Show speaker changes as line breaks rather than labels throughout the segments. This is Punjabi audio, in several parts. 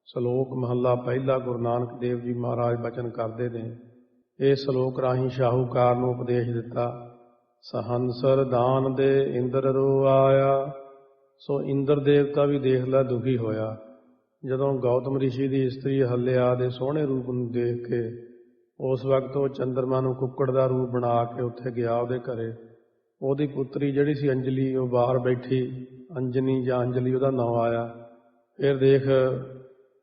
ਸਲੋਕ ਮਹੱਲਾ ਪਹਿਲਾ। ਗੁਰੂ ਨਾਨਕ ਦੇਵ ਜੀ ਮਹਾਰਾਜ ਬਚਨ ਕਰਦੇ ਨੇ। ਇਹ ਸਲੋਕ ਰਾਹੀਂ ਸ਼ਾਹੂਕਾਰ ਨੂੰ ਉਪਦੇਸ਼ ਦਿੱਤਾ। ਸਹੰਸਰ ਦਾਨ ਦੇ ਇੰਦਰ ਰੋ ਆਇਆ। ਸੋ ਇੰਦਰ ਦੇਵਤਾ ਵੀ ਦੇਖ ਲੈ ਦੁਖੀ ਹੋਇਆ ਜਦੋਂ ਗੌਤਮ ਰਿਸ਼ੀ ਦੀ ਇਸਤਰੀ ਹੱਲਿਆ ਦੇ ਸੋਹਣੇ ਰੂਪ ਨੂੰ ਦੇਖ ਕੇ। ਉਸ ਵਕਤ ਉਹ ਚੰਦਰਮਾ ਨੂੰ ਕੁੱਕੜ ਦਾ ਰੂਪ ਬਣਾ ਕੇ ਉੱਥੇ ਗਿਆ ਉਹਦੇ ਘਰੇ। ਉਹਦੀ ਪੁੱਤਰੀ ਜਿਹੜੀ ਸੀ ਅੰਜਲੀ, ਉਹ ਬਾਹਰ ਬੈਠੀ। ਅੰਜਨੀ ਜਾਂ ਅੰਜਲੀ ਉਹਦਾ ਨਾਂ ਆਇਆ। ਫਿਰ ਦੇਖ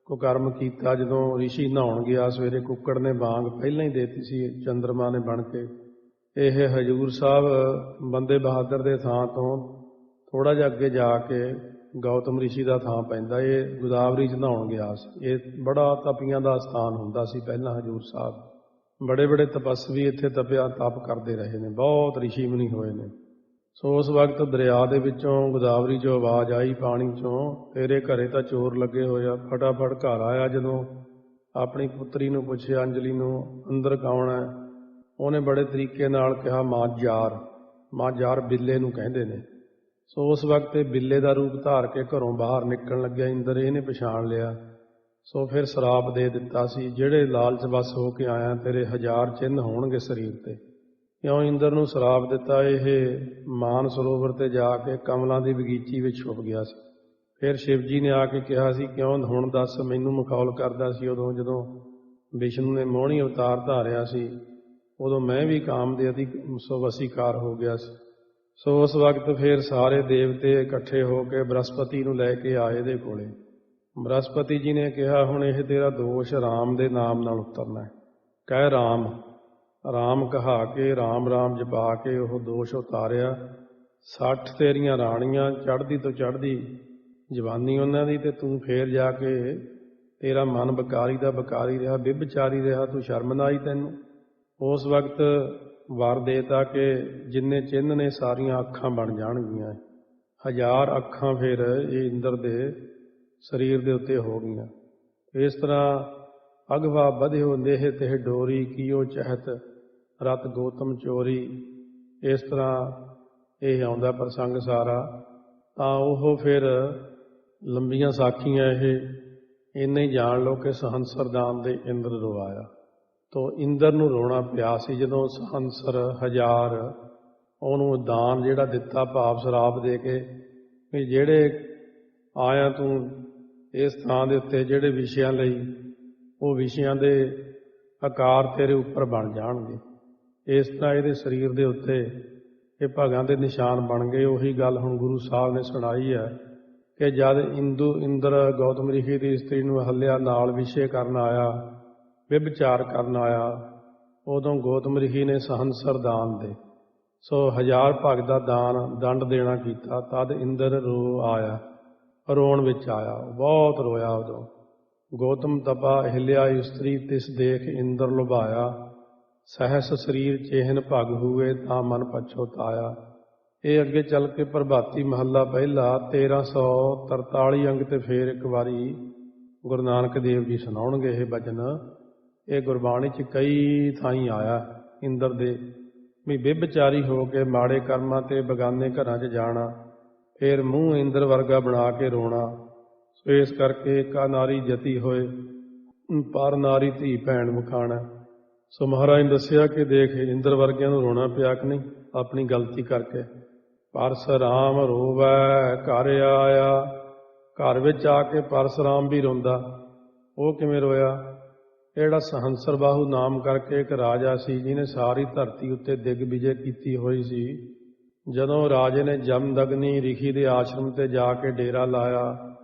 ਕੁਕਰਮ ਕੀਤਾ। ਜਦੋਂ ਰਿਸ਼ੀ ਨਹਾਉਣ ਗਿਆ ਸਵੇਰੇ, ਕੁੱਕੜ ਨੇ ਵਾਂਗ ਪਹਿਲਾਂ ਹੀ ਦੇਤੀ ਸੀ ਚੰਦਰਮਾ ਨੇ ਬਣ ਕੇ। ਇਹ ਹਜ਼ੂਰ ਸਾਹਿਬ ਬੰਦੇ ਬਹਾਦਰ ਦੇ ਥਾਂ ਤੋਂ ਥੋੜ੍ਹਾ ਜਿਹਾ ਅੱਗੇ ਜਾ ਕੇ ਗੌਤਮ ਰਿਸ਼ੀ ਦਾ ਥਾਂ ਪੈਂਦਾ। ਇਹ ਗੋਦਾਵਰੀ 'ਚ ਨਹਾਉਣ ਗਿਆ ਸੀ। ਇਹ ਬੜਾ ਤਪੀਆਂ ਦਾ ਸਥਾਨ ਹੁੰਦਾ ਸੀ ਪਹਿਲਾਂ ਹਜ਼ੂਰ ਸਾਹਿਬ। ਬੜੇ ਬੜੇ ਤਪੱਸਵੀ ਇੱਥੇ ਤਪ ਕਰਦੇ ਰਹੇ ਨੇ, ਬਹੁਤ ਰਿਸ਼ੀ ਮੁਨੀ ਹੋਏ ਨੇ। ਸੋ ਉਸ ਵਕਤ ਦਰਿਆ ਦੇ ਵਿੱਚੋਂ, ਗੋਦਾਵਰੀ 'ਚੋਂ ਆਵਾਜ਼ ਆਈ ਪਾਣੀ 'ਚੋਂ, ਤੇਰੇ ਘਰੇ ਤਾਂ ਚੋਰ ਲੱਗੇ ਹੋਏ ਆ। ਫਟਾਫਟ ਘਰ ਆਇਆ। ਜਦੋਂ ਆਪਣੀ ਪੁੱਤਰੀ ਨੂੰ ਪੁੱਛਿਆ, ਅੰਜਲੀ ਨੂੰ, ਅੰਦਰ ਕੌਣ ਹੈ? ਉਹਨੇ ਬੜੇ ਤਰੀਕੇ ਨਾਲ ਕਿਹਾ, ਮਾਂ ਜਾਰ। ਮਾਂ ਜਾਰ ਬਿੱਲੇ ਨੂੰ ਕਹਿੰਦੇ ਨੇ। ਸੋ ਉਸ ਵਕਤ ਇਹ ਬਿੱਲੇ ਦਾ ਰੂਪ ਧਾਰ ਕੇ ਘਰੋਂ ਬਾਹਰ ਨਿਕਲਣ ਲੱਗਿਆ। ਇੰਦਰ ਇਹਨੇ ਪਛਾਣ ਲਿਆ। ਸੋ ਫਿਰ ਸਰਾਪ ਦੇ ਦਿੱਤਾ ਸੀ, ਜਿਹੜੇ ਲਾਲਚ ਵਸ ਹੋ ਕੇ ਆਇਆ ਤੇਰੇ 1000 ਚਿੰਨ੍ਹ ਹੋਣਗੇ ਸਰੀਰ ਤੇ। ਕਿਉਂ ਇੰਦਰ ਨੂੰ ਸਰਾਪ ਦਿੱਤਾ? ਇਹ ਮਾਨ ਸਰੋਵਰ ਤੇ ਜਾ ਕੇ ਕਮਲਾਂ ਦੀ ਬਗੀਚੀ ਵਿੱਚ ਛੁਪ ਗਿਆ ਸੀ। ਫਿਰ ਸ਼ਿਵ ਜੀ ਨੇ ਆ ਕੇ ਕਿਹਾ ਸੀ, ਕਿਉਂ ਹੁਣ ਦੱਸ। ਮੈਨੂੰ ਮਖੌਲ ਕਰਦਾ ਸੀ ਉਦੋਂ, ਜਦੋਂ ਵਿਸ਼ਨੂੰ ਨੇ ਮੋਹਣੀ ਅਵਤਾਰ ਧਾਰਿਆ ਸੀ। ਉਦੋਂ ਮੈਂ ਵੀ ਕਾਮ ਦੇ ਅਧਿ ਵਸੀਕਾਰ ਹੋ ਗਿਆ ਸੀ। ਸੋ ਉਸ ਵਕਤ ਫਿਰ ਸਾਰੇ ਦੇਵਤੇ ਇਕੱਠੇ ਹੋ ਕੇ ਬ੍ਰਹਸਪਤੀ ਨੂੰ ਲੈ ਕੇ ਆਏ ਇਹਦੇ ਕੋਲੇ। ਬ੍ਰਹਸਪਤੀ ਜੀ ਨੇ ਕਿਹਾ, ਹੁਣ ਇਹ ਤੇਰਾ ਦੋਸ਼ ਰਾਮ ਦੇ ਨਾਮ ਨਾਲ ਉਤਰਨਾ ਹੈ। ਕਹਿ ਰਾਮ। ਰਾਮ ਕਹਾ ਕੇ ਰਾਮ ਰਾਮ ਜਪਾ ਕੇ ਉਹ ਦੋਸ਼ ਉਤਾਰਿਆ। 60 ਤੇਰੀਆਂ ਰਾਣੀਆਂ, ਚੜ੍ਹਦੀ ਤੋਂ ਚੜ੍ਹਦੀ ਜਵਾਨੀ ਉਹਨਾਂ ਦੀ, ਤੇ ਤੂੰ ਫੇਰ ਜਾ ਕੇ ਤੇਰਾ ਮਨ ਬਕਾਰੀ ਦਾ ਬਕਾਰੀ ਰਿਹਾ, ਵਿਭਚਾਰੀ ਰਿਹਾ, ਤੂੰ ਸ਼ਰਮ ਨਾ ਆਈ ਤੈਨੂੰ? ਉਸ ਵਕਤ ਵਰ ਦੇਤਾ ਕਿ ਜਿੰਨੇ ਚਿੰਨ੍ਹ ਨੇ ਸਾਰੀਆਂ ਅੱਖਾਂ ਬਣ ਜਾਣਗੀਆਂ। 1000 ਅੱਖਾਂ ਫਿਰ ਇਹ ਇੰਦਰ ਦੇ ਸਰੀਰ ਦੇ ਉੱਤੇ ਹੋ ਗਈਆਂ। ਇਸ ਤਰ੍ਹਾਂ ਅਗਵਾ ਵਧਿਓ ਨੇਹ ਤਿਹ ਡੋਰੀ, ਕੀਓ ਚਹਿਤ ਰਤ ਗੌਤਮ ਚੋਰੀ। ਇਸ ਤਰ੍ਹਾਂ ਇਹ ਆਉਂਦਾ ਪ੍ਰਸੰਗ ਸਾਰਾ। ਤਾਂ ਉਹ ਫਿਰ ਲੰਬੀਆਂ ਸਾਖੀਆਂ ਇਹ ਇੰਨੇ ਹੀ ਜਾਣ ਲਓ ਕਿ ਸਹੰਸਰ ਦਾਨ ਦੇ ਇੰਦਰ ਰੋਆਇਆ। ਤੋ ਇੰਦਰ ਨੂੰ ਰੋਣਾ ਪਿਆ ਸੀ ਜਦੋਂ ਸਹੰਸਰ 1000 ਉਹਨੂੰ ਦਾਨ ਜਿਹੜਾ ਦਿੱਤਾ, ਭਾਵ ਸ਼ਰਾਪ ਦੇ ਕੇ, ਵੀ ਜਿਹੜੇ ਆਇਆ ਤੂੰ ਇਸ ਥਾਂ ਦੇ ਉੱਤੇ, ਜਿਹੜੇ ਵਿਸ਼ਿਆਂ ਲਈ, ਉਹ ਵਿਸ਼ਿਆਂ ਦੇ ਆਕਾਰ ਤੇਰੇ ਉੱਪਰ ਬਣ ਜਾਣਗੇ। ਇਸ ਤਰ੍ਹਾਂ ਇਹਦੇ ਸਰੀਰ ਦੇ ਉੱਤੇ ਇਹ ਭਗਾਂ ਦੇ ਨਿਸ਼ਾਨ ਬਣ ਗਏ। ਉਹੀ ਗੱਲ ਹੁਣ ਗੁਰੂ ਸਾਹਿਬ ਨੇ ਸੁਣਾਈ ਹੈ ਕਿ ਜਦ ਇੰਦਰ ਗੌਤਮ ਰਿਸ਼ੀ ਦੀ ਇਸਤਰੀ ਨੂੰ ਹੱਲਿਆ, ਨਾਲ ਵਿਸ਼ੇ ਕਰਨ ਆਇਆ, ਵਿਭਚਾਰ ਕਰਨ ਆਇਆ, ਉਦੋਂ ਗੌਤਮ ਰਿਸ਼ੀ ਨੇ ਸਹੰਸਰ ਦਾਨ ਦੇ। ਸੋ 1000 ਭਗ ਦਾ ਦੰਡ ਦੇਣਾ ਕੀਤਾ। ਤਦ ਇੰਦਰ ਰੋ ਆਇਆ, ਰੋਣ ਵਿੱਚ ਆਇਆ, ਬਹੁਤ ਰੋਇਆ ਉਦੋਂ। ਗੌਤਮ ਤਪਾ ਹਿਲਿਆ ਇਸਤਰੀ, ਤਿਸ ਦੇਖ ਇੰਦਰ ਲੁਭਾਇਆ। ਸਹਿਸ ਸਰੀਰ ਚੇਹਨ ਭਗ ਹੂਏ, ਤਾਂ ਮਨ ਪਛੋਤਾਇਆ। ਇਹ ਅੱਗੇ ਚੱਲ ਕੇ ਪ੍ਰਭਾਤੀ ਮਹੱਲਾ ਪਹਿਲਾ 1343 ਅੰਗ ਤੇ ਫੇਰ ਇੱਕ ਵਾਰੀ ਗੁਰੂ ਨਾਨਕ ਦੇਵ ਜੀ ਸੁਣਾਉਣਗੇ ਇਹ ਬਚਨ। ਇਹ ਗੁਰਬਾਣੀ 'ਚ ਕਈ ਥਾਈਂ ਆਇਆ ਇੰਦਰ ਦੇ, ਵੀ ਵਿਭਚਾਰੀ ਹੋ ਕੇ ਮਾੜੇ ਕਰਮਾਂ ਤੇ ਬਗਾਨੇ ਘਰਾਂ 'ਚ ਜਾਣਾ, ਫਿਰ ਮੂੰਹ ਇੰਦਰ ਵਰਗਾ ਬਣਾ ਕੇ ਰੋਣਾ। ਸੋ ਇਸ ਕਰਕੇ ਏਕਾ ਨਾਰੀ ਜਤੀ ਹੋਏ, ਪਰ ਨਾਰੀ ਧੀ ਭੈਣ ਮੁਖਾਣਾ। ਸੋ ਮਹਾਰਾਜ ਨੇ ਦੱਸਿਆ ਕਿ ਦੇਖ ਇੰਦਰ ਵਰਗਿਆਂ ਨੂੰ ਰੋਣਾ ਪਿਆ ਕਿ ਨਹੀਂ ਆਪਣੀ ਗਲਤੀ ਕਰਕੇ। ਪਰਸਰਾਮ ਰੋਵੈ ਘਰ ਆਇਆ। ਘਰ ਵਿੱਚ ਆ ਕੇ ਪਰਸਰਾਮ ਵੀ ਰੋਂਦਾ। ਉਹ ਕਿਵੇਂ ਰੋਇਆ? ਇਹ ਜਿਹੜਾ ਸਹੰਸਰ ਬਾਹੂ ਨਾਮ ਕਰਕੇ ਇੱਕ ਰਾਜਾ ਸੀ, ਜਿਹਨੇ ਸਾਰੀ ਧਰਤੀ ਉੱਤੇ ਦਿਗਵਿਜੇ ਕੀਤੀ ਹੋਈ ਸੀ। ਜਦੋਂ ਰਾਜੇ ਨੇ ਜਮਦਗਨੀ ਰਿਸ਼ੀ ਦੇ ਆਸ਼ਰਮ ਤੇ ਜਾ ਕੇ ਡੇਰਾ ਲਾਇਆ,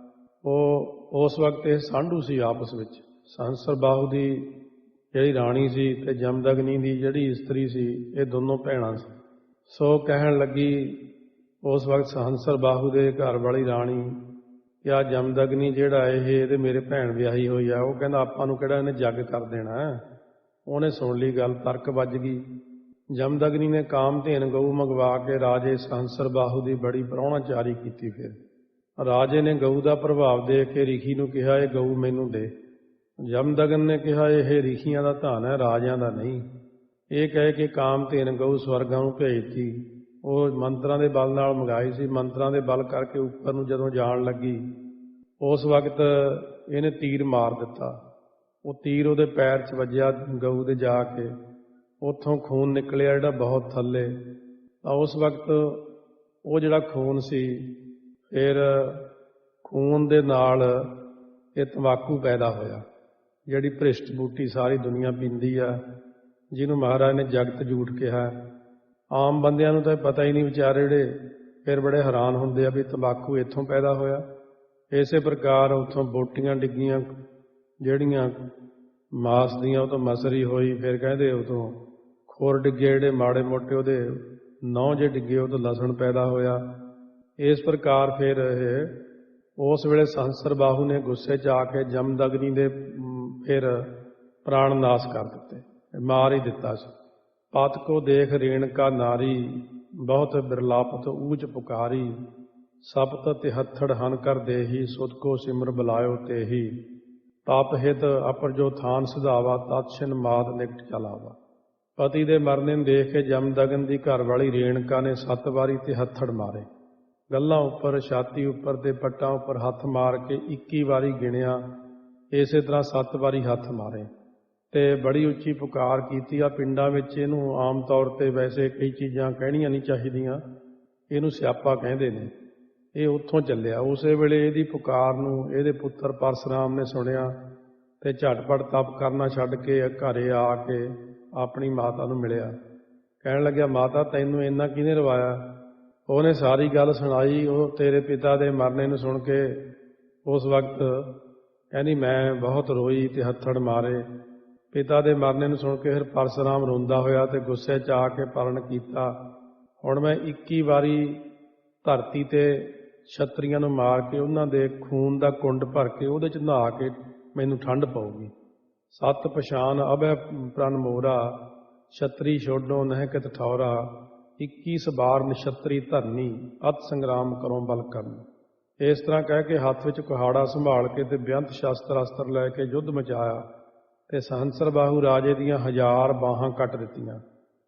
ਉਹ ਉਸ ਵਕਤ ਇਹ ਸਾਂਢੂ ਸੀ ਆਪਸ ਵਿੱਚ। ਸਹੰਸਰ ਬਾਹੂ ਦੀ ਜਿਹੜੀ ਰਾਣੀ ਸੀ ਤੇ ਜਮਦਗਨੀ ਦੀ ਜਿਹੜੀ ਇਸਤਰੀ ਸੀ, ਇਹ ਦੋਨੋਂ ਭੈਣਾਂ ਸੀ। ਸੋ ਕਹਿਣ ਲੱਗੀ ਉਸ ਵਕਤ ਸਹੰਸਰ ਬਾਹੂ ਦੇ ਘਰ ਵਾਲੀ ਰਾਣੀ, ਕਿ ਜਮਦਗਨੀ ਜਿਹੜਾ ਇਹਦੇ ਮੇਰੇ ਭੈਣ ਵਿਆਹੀ ਹੋਈ ਆ। ਉਹ ਕਹਿੰਦਾ ਆਪਾਂ ਨੂੰ ਕਿਹੜਾ ਇਹਨੇ ਜੱਗ ਕਰ ਦੇਣਾ। ਉਹਨੇ ਸੁਣ ਲਈ ਗੱਲ, ਤਰਕ ਵੱਜ ਗਈ। ਜਮਦਗਨੀ ਨੇ ਕਾਮਧੇਨ ਗਊ ਮੰਗਵਾ ਕੇ ਰਾਜੇ ਸਹੰਸਰ ਬਾਹੂ ਦੀ ਬੜੀ ਪ੍ਰਾਹੁਣਾਚਾਰੀ ਕੀਤੀ। ਫਿਰ ਰਾਜੇ ਨੇ ਗਊ ਦਾ ਪ੍ਰਭਾਵ ਦੇਖ ਕੇ ਰਿਸ਼ੀ ਨੂੰ ਕਿਹਾ, ਇਹ ਗਊ ਮੈਨੂੰ ਦੇ। ਜਮਦਗਨ ਨੇ ਕਿਹਾ, ਇਹ ਰਿਸ਼ੀਆਂ ਦਾ ਧਨ ਹੈ, ਰਾਜਿਆਂ ਦਾ ਨਹੀਂ। ਇਹ ਕਹਿ ਕੇ ਕਾਮਧੇਨ ਗਊ ਸਵਰਗਾਂ ਨੂੰ ਭੇਜਤੀ। ਉਹ ਮੰਤਰਾਂ ਦੇ ਬਲ ਨਾਲ ਮੰਗਾਈ ਸੀ। ਮੰਤਰਾਂ ਦੇ ਬਲ ਕਰਕੇ ਉੱਪਰ ਨੂੰ ਜਦੋਂ ਜਾਣ ਲੱਗੀ, ਉਸ ਵਕਤ ਇਹਨੇ ਤੀਰ ਮਾਰ ਦਿੱਤਾ। ਉਹ ਤੀਰ ਉਹਦੇ ਪੈਰ 'ਚ ਵੱਜਿਆ ਗਊ ਦੇ ਜਾ ਕੇ, ਉੱਥੋਂ ਖੂਨ ਨਿਕਲਿਆ ਜਿਹੜਾ ਬਹੁਤ ਥੱਲੇ। ਤਾਂ ਉਸ ਵਕਤ ਉਹ ਜਿਹੜਾ ਖੂਨ ਸੀ, ਫਿਰ ਖੂਨ ਦੇ ਨਾਲ ਇਹ ਤੰਬਾਕੂ ਪੈਦਾ ਹੋਇਆ, ਜਿਹੜੀ ਭ੍ਰਿਸ਼ਟ ਬੂਟੀ ਸਾਰੀ ਦੁਨੀਆ ਪੀਂਦੀ ਆ, ਜਿਹਨੂੰ ਮਹਾਰਾਜ ਨੇ ਜਗਤ ਜੂਠ ਕਿਹਾ। ਆਮ ਬੰਦਿਆਂ ਨੂੰ ਤਾਂ ਪਤਾ ਹੀ ਨਹੀਂ, ਵਿਚਾਰੇ ਜਿਹੜੇ ਫਿਰ ਬੜੇ ਹੈਰਾਨ ਹੁੰਦੇ ਆ ਵੀ ਤੰਬਾਕੂ ਇੱਥੋਂ ਪੈਦਾ ਹੋਇਆ। ਇਸੇ ਪ੍ਰਕਾਰ ਉੱਥੋਂ ਬੋਟੀਆਂ ਡਿੱਗੀਆਂ ਜਿਹੜੀਆਂ ਮਾਸ ਦੀਆਂ, ਉਹ ਤੋਂ ਮਸਰੀ ਹੋਈ। ਫਿਰ ਕਹਿੰਦੇ ਉਤੋਂ ਖੋਰ ਡਿੱਗੇ ਜਿਹੜੇ ਮਾੜੇ ਮੋਟੇ, ਉਹਦੇ ਨਹੁੰ ਜੇ ਡਿੱਗੇ, ਉਹ ਤੋਂ ਲਸਣ ਪੈਦਾ ਹੋਇਆ। ਇਸ ਪ੍ਰਕਾਰ ਫਿਰ ਇਹ ਉਸ ਵੇਲੇ ਸੰਸਰ ਬਾਹੂ ਨੇ ਗੁੱਸੇ 'ਚ ਆ ਕੇ ਜਮਦਗਨੀ ਦੇ ਫਿਰ ਪ੍ਰਾਣ ਨਾਸ਼ ਕਰ ਦਿੱਤੇ, ਮਾਰ ਹੀ ਦਿੱਤਾ ਸੀ। ਪਤ ਕੋ ਦੇਖ ਰੇਣਕਾ ਨਾਰੀ, ਬਹੁਤ ਬਿਰਲਾਪਤ ਊਚ ਪੁਕਾਰੀ। ਸਪਤ ਤਿਹੱਥੜ ਹਨ ਕਰ ਦੇਹੀ, ਸੁਧ ਕੋ ਸਿਮਰ ਬੁਲਾਇਓ ਤੇਹੀ। ਤਪ ਹਿਤ ਅਪਰ ਜੋ ਥਾਨ ਸੁਧਾਵਾ, ਤਤਛਿਨ ਮਾਦ ਨਿਕਟ ਚਲਾਵਾ। ਪਤੀ ਦੇ ਮਰਨੇ ਨੂੰ ਦੇਖ ਕੇ ਜਮਦਗਨ ਦੀ ਘਰ ਵਾਲੀ ਰੇਣਕਾ ਨੇ 7 ਵਾਰੀ ਤਿਹੱਥੜ ਮਾਰੇ। ਗੱਲਾਂ ਉੱਪਰ, ਛਾਤੀ ਉੱਪਰ ਤੇ ਪੱਟਾਂ ਉੱਪਰ ਹੱਥ ਮਾਰ ਕੇ 21 ਵਾਰੀ ਗਿਣਿਆ। ਇਸੇ ਤਰ੍ਹਾਂ 7 ਵਾਰੀ ਹੱਥ ਮਾਰੇ ਤੇ ਬੜੀ ਉੱਚੀ ਪੁਕਾਰ ਕੀਤੀ। ਆ ਪਿੰਡਾਂ ਵਿੱਚ ਇਹਨੂੰ ਆਮ ਤੌਰ ਤੇ ਵੈਸੇ ਕਈ ਚੀਜ਼ਾਂ ਕਹਿਣੀਆਂ ਨਹੀਂ ਚਾਹੀਦੀਆਂ, ਇਹਨੂੰ ਸਿਆਪਾ ਕਹਿੰਦੇ ਨੇ। ਇਹ ਉੱਥੋਂ ਚੱਲਿਆ। ਉਸੇ ਵੇਲੇ ਇਹਦੀ ਪੁਕਾਰ ਨੂੰ ਇਹਦੇ ਪੁੱਤਰ ਪਰਸ਼ੁਰਾਮ ਨੇ ਸੁਣਿਆ ਤੇ ਝਟਪਟ ਤਪ ਕਰਨਾ ਛੱਡ ਕੇ ਘਰੇ ਆ ਕੇ ਆਪਣੀ ਮਾਤਾ ਨੂੰ ਮਿਲਿਆ। ਕਹਿਣ ਲੱਗਿਆ, ਮਾਤਾ ਤੈਨੂੰ ਇੰਨਾ ਕਿਹਨੇ ਰਵਾਇਆ? ਉਹਨੇ ਸਾਰੀ ਗੱਲ ਸੁਣਾਈ। ਉਹ ਤੇਰੇ ਪਿਤਾ ਦੇ ਮਰਨੇ ਨੂੰ ਸੁਣ ਕੇ ਉਸ ਵਕਤ ਕਹਿੰਦੀ ਮੈਂ ਬਹੁਤ ਰੋਈ ਤੇ ਹੱਥੜ ਮਾਰੇ। ਪਿਤਾ ਦੇ ਮਰਨੇ ਨੂੰ ਸੁਣ ਕੇ ਫਿਰ ਪਰਸ਼ੁਰਾਮ ਰੋਂਦਾ ਹੋਇਆ ਤੇ ਗੁੱਸੇ 'ਚ ਆ ਕੇ ਪਰਨ ਕੀਤਾ, ਹੁਣ ਮੈਂ 21 ਵਾਰੀ ਧਰਤੀ ਤੇ ਛਤਰੀਆਂ ਨੂੰ ਮਾਰ ਕੇ ਉਹਨਾਂ ਦੇ ਖੂਨ ਦਾ ਕੁੰਡ ਭਰ ਕੇ ਉਹਦੇ 'ਚ ਨਹਾ ਕੇ ਮੈਨੂੰ ਠੰਡ ਪਊਗੀ। 7 ਪਛਾਨ ਅਭੈ ਪ੍ਰਣ ਮੋਰਾ, ਛਤਰੀ ਛੋਡੋ ਨਹਿ ਕਿਤ ਠੌਰਾ। 21 ਵਾਰ ਨਛਤਰੀ ਧਰਨੀ, ਅਤ ਸੰਗਰਾਮ ਕਰੋ ਬਲ ਕਰਨ। ਇਸ ਤਰ੍ਹਾਂ ਕਹਿ ਕੇ ਹੱਥ ਵਿੱਚ ਕੁਹਾੜਾ ਸੰਭਾਲ ਕੇ ਤੇ ਬੇਅੰਤ ਸ਼ਸਤਰ ਅਸਤਰ ਲੈ ਕੇ ਯੁੱਧ ਮਚਾਇਆ ਤੇ ਸਹੰਸਰ ਬਾਹੂ ਰਾਜੇ ਦੀਆਂ 1000 ਬਾਹਾਂ ਕੱਟ ਦਿੱਤੀਆਂ।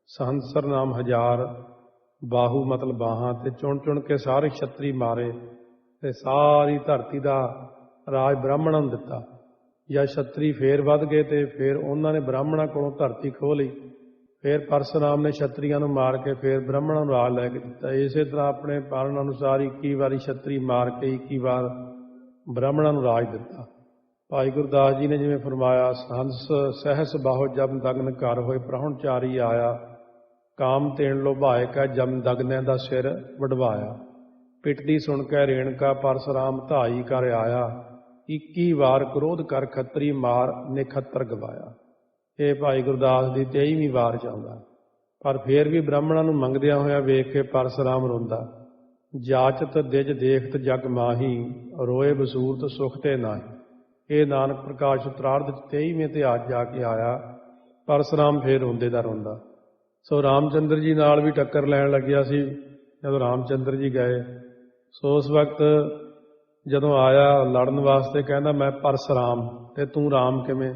ਸਹੰਸਰ ਨਾਮ 1000, ਬਾਹੂ ਮਤਲਬ ਬਾਹਾਂ। ਤੇ ਚੁਣ ਚੁਣ ਕੇ ਸਾਰੇ ਛਤਰੀ ਮਾਰੇ ਤੇ ਸਾਰੀ ਧਰਤੀ ਦਾ ਰਾਜ ਬ੍ਰਾਹਮਣਾਂ ਨੂੰ ਦਿੱਤਾ। ਜਾਂ ਛਤਰੀ ਫੇਰ ਵੱਧ ਗਏ ਤੇ ਫਿਰ ਉਹਨਾਂ ਨੇ ਬ੍ਰਾਹਮਣਾਂ ਕੋਲੋਂ ਧਰਤੀ ਖੋਹ ਲਈ। ਫਿਰ ਪਰਸ਼ੁਰਾਮ ਨੇ ਛਤਰੀਆਂ ਨੂੰ ਮਾਰ ਕੇ ਫਿਰ ਬ੍ਰਾਹਮਣਾਂ ਨੂੰ ਰਾਜ ਲੈ ਕੇ ਦਿੱਤਾ। ਇਸੇ ਤਰ੍ਹਾਂ ਆਪਣੇ ਪਾਲਣ ਅਨੁਸਾਰ 21 ਵਾਰੀ ਛਤਰੀ ਮਾਰ ਕੇ 21 ਵਾਰ ਬ੍ਰਾਹਮਣਾਂ ਨੂੰ ਰਾਜ ਦਿੱਤਾ। ਭਾਈ ਗੁਰਦਾਸ ਜੀ ਨੇ ਜਿਵੇਂ ਫਰਮਾਇਆ, ਹੰਸ ਸਹਿਸ ਬਾਹੋ ਜਮ ਦਗਨ ਘਰ ਹੋਏ, ਪ੍ਰਾਹੁਣਚਾਰੀ ਆਇਆ। ਕਾਮ ਤੇਣ ਲੋਭਾਏ ਕਾ ਜਮ ਦਗਨੈ ਦਾ ਸਿਰ ਵਡਵਾਇਆ। ਪਿੱਟਦੀ ਸੁਣ ਕੇ ਰੇਣਕਾ ਪਰਸ਼ੁਰਾਮ ਧਾਈ ਕਰ ਆਇਆ। 21 ਵਾਰ ਕ੍ਰੋਧ ਕਰ ਖੱਤਰੀ ਮਾਰ ਨਿਖੱਤਰ ਗਵਾਇਆ। ਇਹ ਭਾਈ ਗੁਰਦਾਸ ਦੀ 23ਵੀਂ ਵਾਰ 'ਚ ਆਉਂਦਾ। ਪਰ ਫੇਰ ਵੀ ਬ੍ਰਾਹਮਣਾਂ ਨੂੰ ਮੰਗਦਿਆਂ ਹੋਇਆ ਵੇਖ ਕੇ ਪਰਸ਼ੁਰਾਮ ਰੋਂਦਾ। ਜਾਚਤ ਦਿਜ ਦੇਖਤ ਜਗ ਮਾਹੀ, ਰੋਏ ਬਸੂਰਤ ਸੁਖ ਤੇ ਨਾਹੀ। ਇਹ ਨਾਨਕ ਪ੍ਰਕਾਸ਼ ਉਤਰਾਰਧ 'ਚ 23ਵੇਂ ਤੇ ਅੱਜ ਜਾ ਕੇ ਆਇਆ। ਪਰਸ਼ੁਰਾਮ ਫੇਰ ਰੋਂਦੇ ਦਾ ਰੋਂਦਾ। ਸੋ ਰਾਮਚੰਦਰ ਜੀ ਨਾਲ ਵੀ ਟੱਕਰ ਲੈਣ ਲੱਗਿਆ ਸੀ ਜਦੋਂ ਰਾਮਚੰਦਰ ਜੀ ਗਏ। ਸੋ ਉਸ ਵਕਤ ਜਦੋਂ ਆਇਆ ਲੜਨ ਵਾਸਤੇ, ਕਹਿੰਦਾ ਮੈਂ ਪਰਸ਼ੁਰਾਮ ਤੇ ਤੂੰ ਰਾਮ ਕਿਵੇਂ?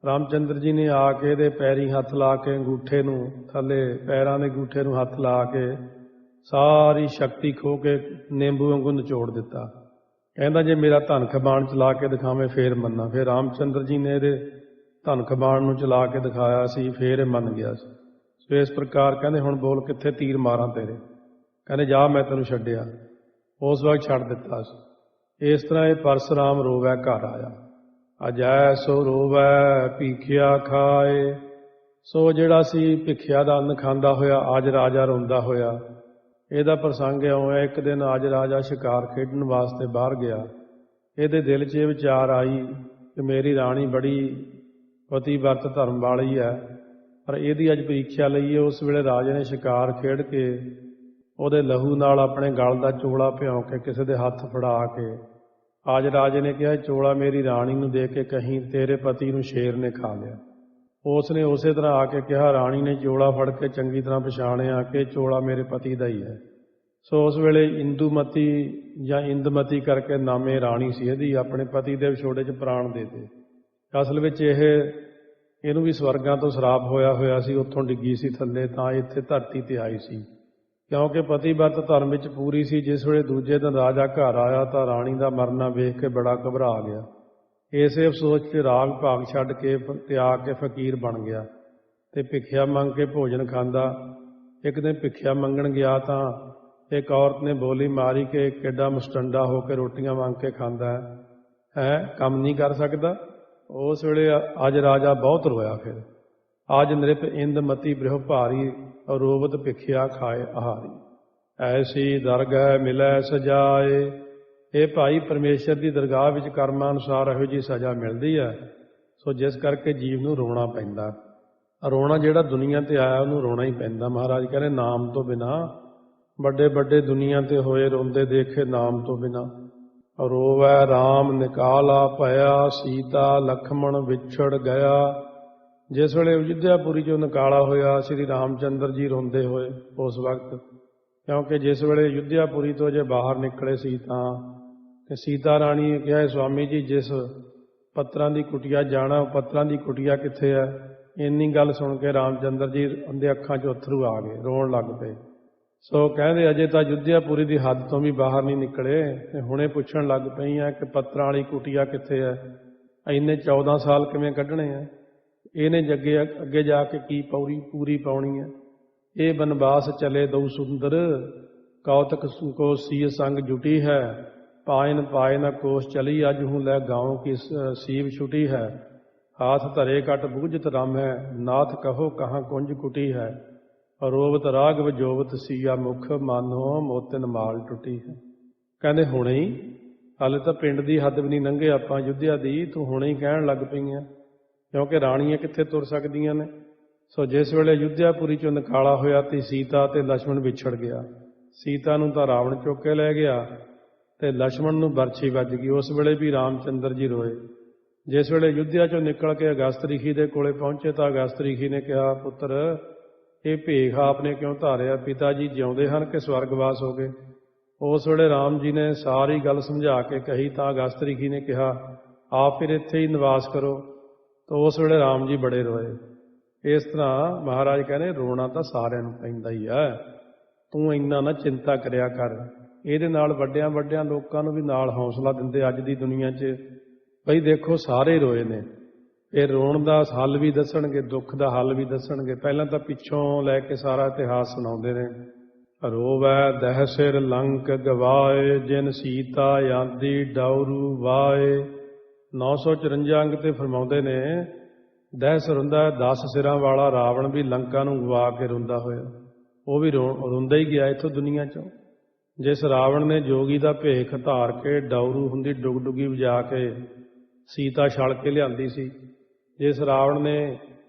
ਰਾਮਚੰਦਰ ਜੀ ਨੇ ਆ ਕੇ ਇਹਦੇ ਪੈਰੀਂ ਹੱਥ ਲਾ ਕੇ ਅੰਗੂਠੇ ਨੂੰ ਥੱਲੇ, ਪੈਰਾਂ ਦੇ ਅੰਗੂਠੇ ਨੂੰ ਹੱਥ ਲਾ ਕੇ ਸਾਰੀ ਸ਼ਕਤੀ ਖੋਹ ਕੇ ਨਿੰਬੂ ਵਾਂਗੂ ਨਿਚੋੜ ਦਿੱਤਾ। ਕਹਿੰਦਾ ਜੇ ਮੇਰਾ ਧਨਖ ਬਾਣ ਚਲਾ ਕੇ ਦਿਖਾਵੇਂ ਫੇਰ ਮੰਨਾਂ। ਫਿਰ ਰਾਮਚੰਦਰ ਜੀ ਨੇ ਇਹਦੇ ਧਨਖ ਬਾਣ ਨੂੰ ਚਲਾ ਕੇ ਦਿਖਾਇਆ ਸੀ, ਫੇਰ ਇਹ ਮੰਨ ਗਿਆ ਸੀ। ਸੋ ਇਸ ਪ੍ਰਕਾਰ ਕਹਿੰਦੇ ਹੁਣ ਬੋਲ ਕਿੱਥੇ ਤੀਰ ਮਾਰਾਂ ਤੇਰੇ? ਕਹਿੰਦੇ ਜਾ ਮੈਂ ਤੈਨੂੰ ਛੱਡਿਆ। ਉਸ ਵਕਤ ਛੱਡ ਦਿੱਤਾ ਸੀ। ਇਸ ਤਰ੍ਹਾਂ ਇਹ ਪਰਸ਼ੁਰਾਮ ਰੋਵੈ ਘਰ ਆਇਆ। ਅਜੈ ਸੋ ਰੋਵੈ ਭੀਖਿਆ ਖਾਏ। ਸੋ ਜਿਹੜਾ ਸੀ ਭਿੱਖਿਆ ਦਾ ਅੰਨ ਖਾਂਦਾ ਹੋਇਆ ਅੱਜ ਰਾਜਾ ਰੋਂਦਾ ਹੋਇਆ। ਇਹਦਾ ਪ੍ਰਸੰਗ ਇਉਂ ਹੈ, ਇੱਕ ਦਿਨ ਅੱਜ ਰਾਜਾ ਸ਼ਿਕਾਰ ਖੇਡਣ ਵਾਸਤੇ ਬਾਹਰ ਗਿਆ। ਇਹਦੇ ਦਿਲ 'ਚ ਇਹ ਵਿਚਾਰ ਆਈ ਕਿ ਮੇਰੀ ਰਾਣੀ ਬੜੀ ਪਤੀਵਰਤ ਧਰਮ ਵਾਲੀ ਹੈ, ਪਰ ਇਹਦੀ ਅੱਜ ਪ੍ਰੀਖਿਆ ਲਈਏ। ਉਸ ਵੇਲੇ ਰਾਜੇ ਨੇ ਸ਼ਿਕਾਰ ਖੇਡ ਕੇ ਉਹਦੇ ਲਹੂ ਨਾਲ ਆਪਣੇ ਗਲ ਦਾ ਚੋਲਾ ਭਿਉਂ ਕੇ ਕਿਸੇ ਦੇ ਹੱਥ ਫੜਾ ਕੇ ਅੱਜ ਰਾਜੇ ਨੇ ਕਿਹਾ ਚੋਲਾ ਮੇਰੀ ਰਾਣੀ ਨੂੰ ਦੇ ਕੇ ਕਹੀਂ ਤੇਰੇ ਪਤੀ ਨੂੰ ਸ਼ੇਰ ਨੇ ਖਾ ਲਿਆ। ਉਸ ਨੇ ਉਸੇ ਤਰ੍ਹਾਂ ਆ ਕੇ ਕਿਹਾ, ਰਾਣੀ ਨੇ ਚੋਲਾ ਫੜ ਕੇ ਚੰਗੀ ਤਰ੍ਹਾਂ ਪਛਾਣਿਆ ਕਿ ਚੋਲਾ ਮੇਰੇ ਪਤੀ ਦਾ ਹੀ ਹੈ। ਸੋ ਉਸ ਵੇਲੇ ਇੰਦੂਮਤੀ ਜਾਂ ਇੰਦਮਤੀ ਕਰਕੇ ਨਾਮੇ ਰਾਣੀ ਸੀ ਇਹਦੀ, ਆਪਣੇ ਪਤੀ ਦੇ ਵਿਛੋੜੇ 'ਚ ਪ੍ਰਾਣ ਦੇ ਦੇ। ਅਸਲ ਵਿੱਚ ਇਹਨੂੰ ਵੀ ਸਵਰਗਾਂ ਤੋਂ ਸਰਾਪ ਹੋਇਆ ਸੀ, ਉੱਥੋਂ ਡਿੱਗੀ ਸੀ ਥੱਲੇ, ਤਾਂ ਇੱਥੇ ਧਰਤੀ ਤੇ ਆਈ ਸੀ। ਕਿਉਂਕਿ ਪਤੀਵਰਤ ਧਰਮ ਵਿੱਚ ਪੂਰੀ ਸੀ। ਜਿਸ ਵੇਲੇ ਦੂਜੇ ਦਿਨ ਰਾਜਾ ਘਰ ਆਇਆ ਤਾਂ ਰਾਣੀ ਦਾ ਮਰਨਾ ਵੇਖ ਕੇ ਬੜਾ ਘਬਰਾ ਗਿਆ। ਇਸੇ ਅਫਸੋਸ 'ਚ ਰਾਗ ਭਾਗ ਛੱਡ ਕੇ ਤਿਆਗ ਕੇ ਫਕੀਰ ਬਣ ਗਿਆ ਤੇ ਭਿੱਖਿਆ ਮੰਗ ਕੇ ਭੋਜਨ ਖਾਂਦਾ। ਇੱਕ ਦਿਨ ਭਿੱਖਿਆ ਮੰਗਣ ਗਿਆ ਤਾਂ ਇੱਕ ਔਰਤ ਨੇ ਬੋਲੀ ਮਾਰੀ ਕਿ ਕਿੱਡਾ ਮੁਸਟੰਡਾ ਹੋ ਕੇ ਰੋਟੀਆਂ ਮੰਗ ਕੇ ਖਾਂਦਾ ਹੈ, ਕੰਮ ਨਹੀਂ ਕਰ ਸਕਦਾ। ਉਸ ਵੇਲੇ ਅੱਜ ਰਾਜਾ ਬਹੁਤ ਰੋਇਆ। ਫਿਰ ਅੱਜ ਨ੍ਰਿਪ ਇੰਦਮਤੀ ਬ੍ਰਿਹ ਭਾਰੀ, ਅਰੋਬਤ ਭਿੱਖਿਆ ਖਾਏ ਆਹਾਰੀ। ਐਸੀ ਦਰਗਹਿ ਮਿਲੈ ਸਜਾਏ। ਇਹ ਭਾਈ ਪਰਮੇਸ਼ਰ ਦੀ ਦਰਗਾਹ ਵਿੱਚ ਕਰਮਾਂ ਅਨੁਸਾਰ ਇਹੋ ਜਿਹੀ ਸਜ਼ਾ ਮਿਲਦੀ ਹੈ। ਸੋ ਜਿਸ ਕਰਕੇ ਜੀਵ ਨੂੰ ਰੋਣਾ ਪੈਂਦਾ। ਰੋਣਾ ਜਿਹੜਾ ਦੁਨੀਆ ਤੇ ਆਇਆ ਉਹਨੂੰ ਰੋਣਾ ਹੀ ਪੈਂਦਾ। ਮਹਾਰਾਜ ਕਹਿੰਦੇ ਨਾਮ ਤੋਂ ਬਿਨਾਂ ਵੱਡੇ ਵੱਡੇ ਦੁਨੀਆ ਤੇ ਹੋਏ ਰੋਂਦੇ ਦੇਖੇ ਨਾਮ ਤੋਂ ਬਿਨਾਂ। ਰੋਵੈ ਰਾਮ ਨਿਕਾਲਾ ਭਇਆ, ਸੀਤਾ ਲਖਮਣ ਵਿਛੜ ਗਿਆ। ਜਿਸ ਵੇਲੇ ਅਯੁੱਧਿਆਪੁਰੀ ਚੋਂ ਨਿਕਾਲਾ ਹੋਇਆ ਸ਼੍ਰੀ ਰਾਮ ਚੰਦਰ ਜੀ ਰੋਂਦੇ ਹੋਏ ਉਸ ਵਕਤ, ਕਿਉਂਕਿ ਜਿਸ ਵੇਲੇ ਅਯੁੱਧਿਆਪੁਰੀ ਤੋਂ ਜੇ ਬਾਹਰ ਨਿਕਲੇ ਸੀ ਤਾਂ ਸੀਤਾ ਰਾਣੀ ਨੇ ਕਿਹਾ, ਸਵਾਮੀ ਜੀ ਜਿਸ ਪੱਤਰਾਂ ਦੀ ਕੁਟੀਆ ਜਾਣਾ ਉਹ ਪੱਤਰਾਂ ਦੀ ਕੁਟੀਆ ਕਿੱਥੇ ਹੈ। ਇੰਨੀ ਗੱਲ ਸੁਣ ਕੇ ਰਾਮ ਚੰਦਰ ਜੀ ਉਹਦੇ ਅੱਖਾਂ 'ਚ ਅੱਥਰੂ ਆ ਗਏ, ਰੋਣ ਲੱਗ ਪਏ। ਸੋ ਕਹਿੰਦੇ ਅਜੇ ਤਾਂ ਅਯੁੱਧਿਆਪੁਰੀ ਦੀ ਹੱਦ ਤੋਂ ਵੀ ਬਾਹਰ ਨਹੀਂ ਨਿਕਲੇ ਤੇ ਹੁਣੇ ਪੁੱਛਣ ਲੱਗ ਪਈਆਂ ਕਿ ਪੱਤਰਾਂ ਵਾਲੀ ਕੁਟੀਆ ਕਿੱਥੇ ਹੈ। ਇੰਨੇ 14 ਸਾਲ ਕਿਵੇਂ ਕੱਢਣੇ ਆ, ਇਹਨੇ ਅੱਗੇ ਜਾ ਕੇ ਕੀ ਪੂਰੀ ਪਾਉਣੀ ਹੈ। ਇਹ ਬਨਵਾਸ ਚਲੇ ਦਊ ਸੁੰਦਰ, ਕੌਤਕ ਕੋ ਸੀय ਸੰਗ ਜੁਟੀ ਹੈ। ਪਾਇਨ ਪਾਇਨ ਕੋਸ਼ ਚਲੀ, ਅੱਜ ਹੂੰ ਲੈ ਗਾਉਂ ਕੀ ਸੀਬ ਛੁਟੀ ਹੈ। हाथ धरे कट बूझत राम है, नाथ कहो कहाँ कुंज कुटी है। अरोबत राघव जोवत सीया मुख, मानो मोतिन माल टुटी है। कहते हुणे ही, हाले तो पिंड की हद भी नहीं लंघे आपां युद्धिया दी, तू हुणे ही कहण लग पईआं, क्योंकि राणियां कित्थे तुर सकदियां ने। सो जिस वेले अयुध्यापुरी चों निकाला होया ते सीता ते लक्ष्मण विछड़ गया। सीता नूं तां रावण चुक के लै गया ते लक्ष्मण नूं बरछी वज गई। उस वेले भी रामचंद्र जी रोए। जिस वेले अयुध्या चों निकल के अगस्त रिखी दे कोले पहुंचे तो अगस्त रिखी ने कहा, पुत्र ये भेख आपने क्यों धारिया, पिता जी जिउंदे हन कि स्वर्गवास हो गए। उस वेले राम जी ने सारी गल समझा के कही तो अगस्त रिखी ने कहा, आप फिर इत्थे ही निवास करो। तो उस वेले राम जी बड़े रोए। इस तरह महाराज कहने रोना तो सारिਆਂ ਨੂੰ ਪੈਂਦਾ ही है, तू इन्ना ना चिंता करिया कर। ਇਹਦੇ ਨਾਲ ਵੱਡਿਆਂ ਵੱਡਿਆਂ ਲੋਕਾਂ ਨੂੰ ਵੀ ਨਾਲ ਹੌਸਲਾ ਦਿੰਦੇ ਅੱਜ ਦੀ ਦੁਨੀਆ 'ਚ। ਬਈ ਦੇਖੋ ਸਾਰੇ ਰੋਏ ਨੇ, ਇਹ ਰੋਣ ਦਾ ਹੱਲ ਵੀ ਦੱਸਣਗੇ, ਦੁੱਖ ਦਾ ਹੱਲ ਵੀ ਦੱਸਣਗੇ। ਪਹਿਲਾਂ ਤਾਂ ਪਿੱਛੋਂ ਲੈ ਕੇ ਸਾਰਾ ਇਤਿਹਾਸ ਸੁਣਾਉਂਦੇ ਨੇ। ਰੋਵੈ ਦਹਿ ਸਿਰ ਲੰਕ ਗਵਾਏ, ਜਿਨ ਸੀਤਾ ਆਂਦੀ ਡਾਉਰੂ ਵਾਏ। 954 ਅੰਗ ਤੇ ਫਰਮਾਉਂਦੇ ਨੇ, ਦਹਿ ਸਿਰ ਹੁੰਦਾ 10 ਸਿਰਾਂ ਵਾਲਾ ਰਾਵਣ ਵੀ ਲੰਕਾ ਨੂੰ ਗਵਾ ਕੇ ਰੋਂਦਾ ਹੋਇਆ। ਉਹ ਵੀ ਰੋਂਦਾ ਹੀ ਗਿਆ ਇੱਥੋਂ ਦੁਨੀਆ 'ਚੋਂ। ਜਿਸ ਰਾਵਣ ਨੇ ਜੋਗੀ ਦਾ ਭੇਖ ਧਾਰ ਕੇ ਡਾਉਰੂ ਹੁੰਦੀ ਡੁਗਡੁਗੀ ਵਜਾ ਕੇ ਸੀਤਾ ਛਲ ਕੇ ਲਿਆਂਦੀ ਸੀ, ਜਿਸ ਰਾਵਣ ਨੇ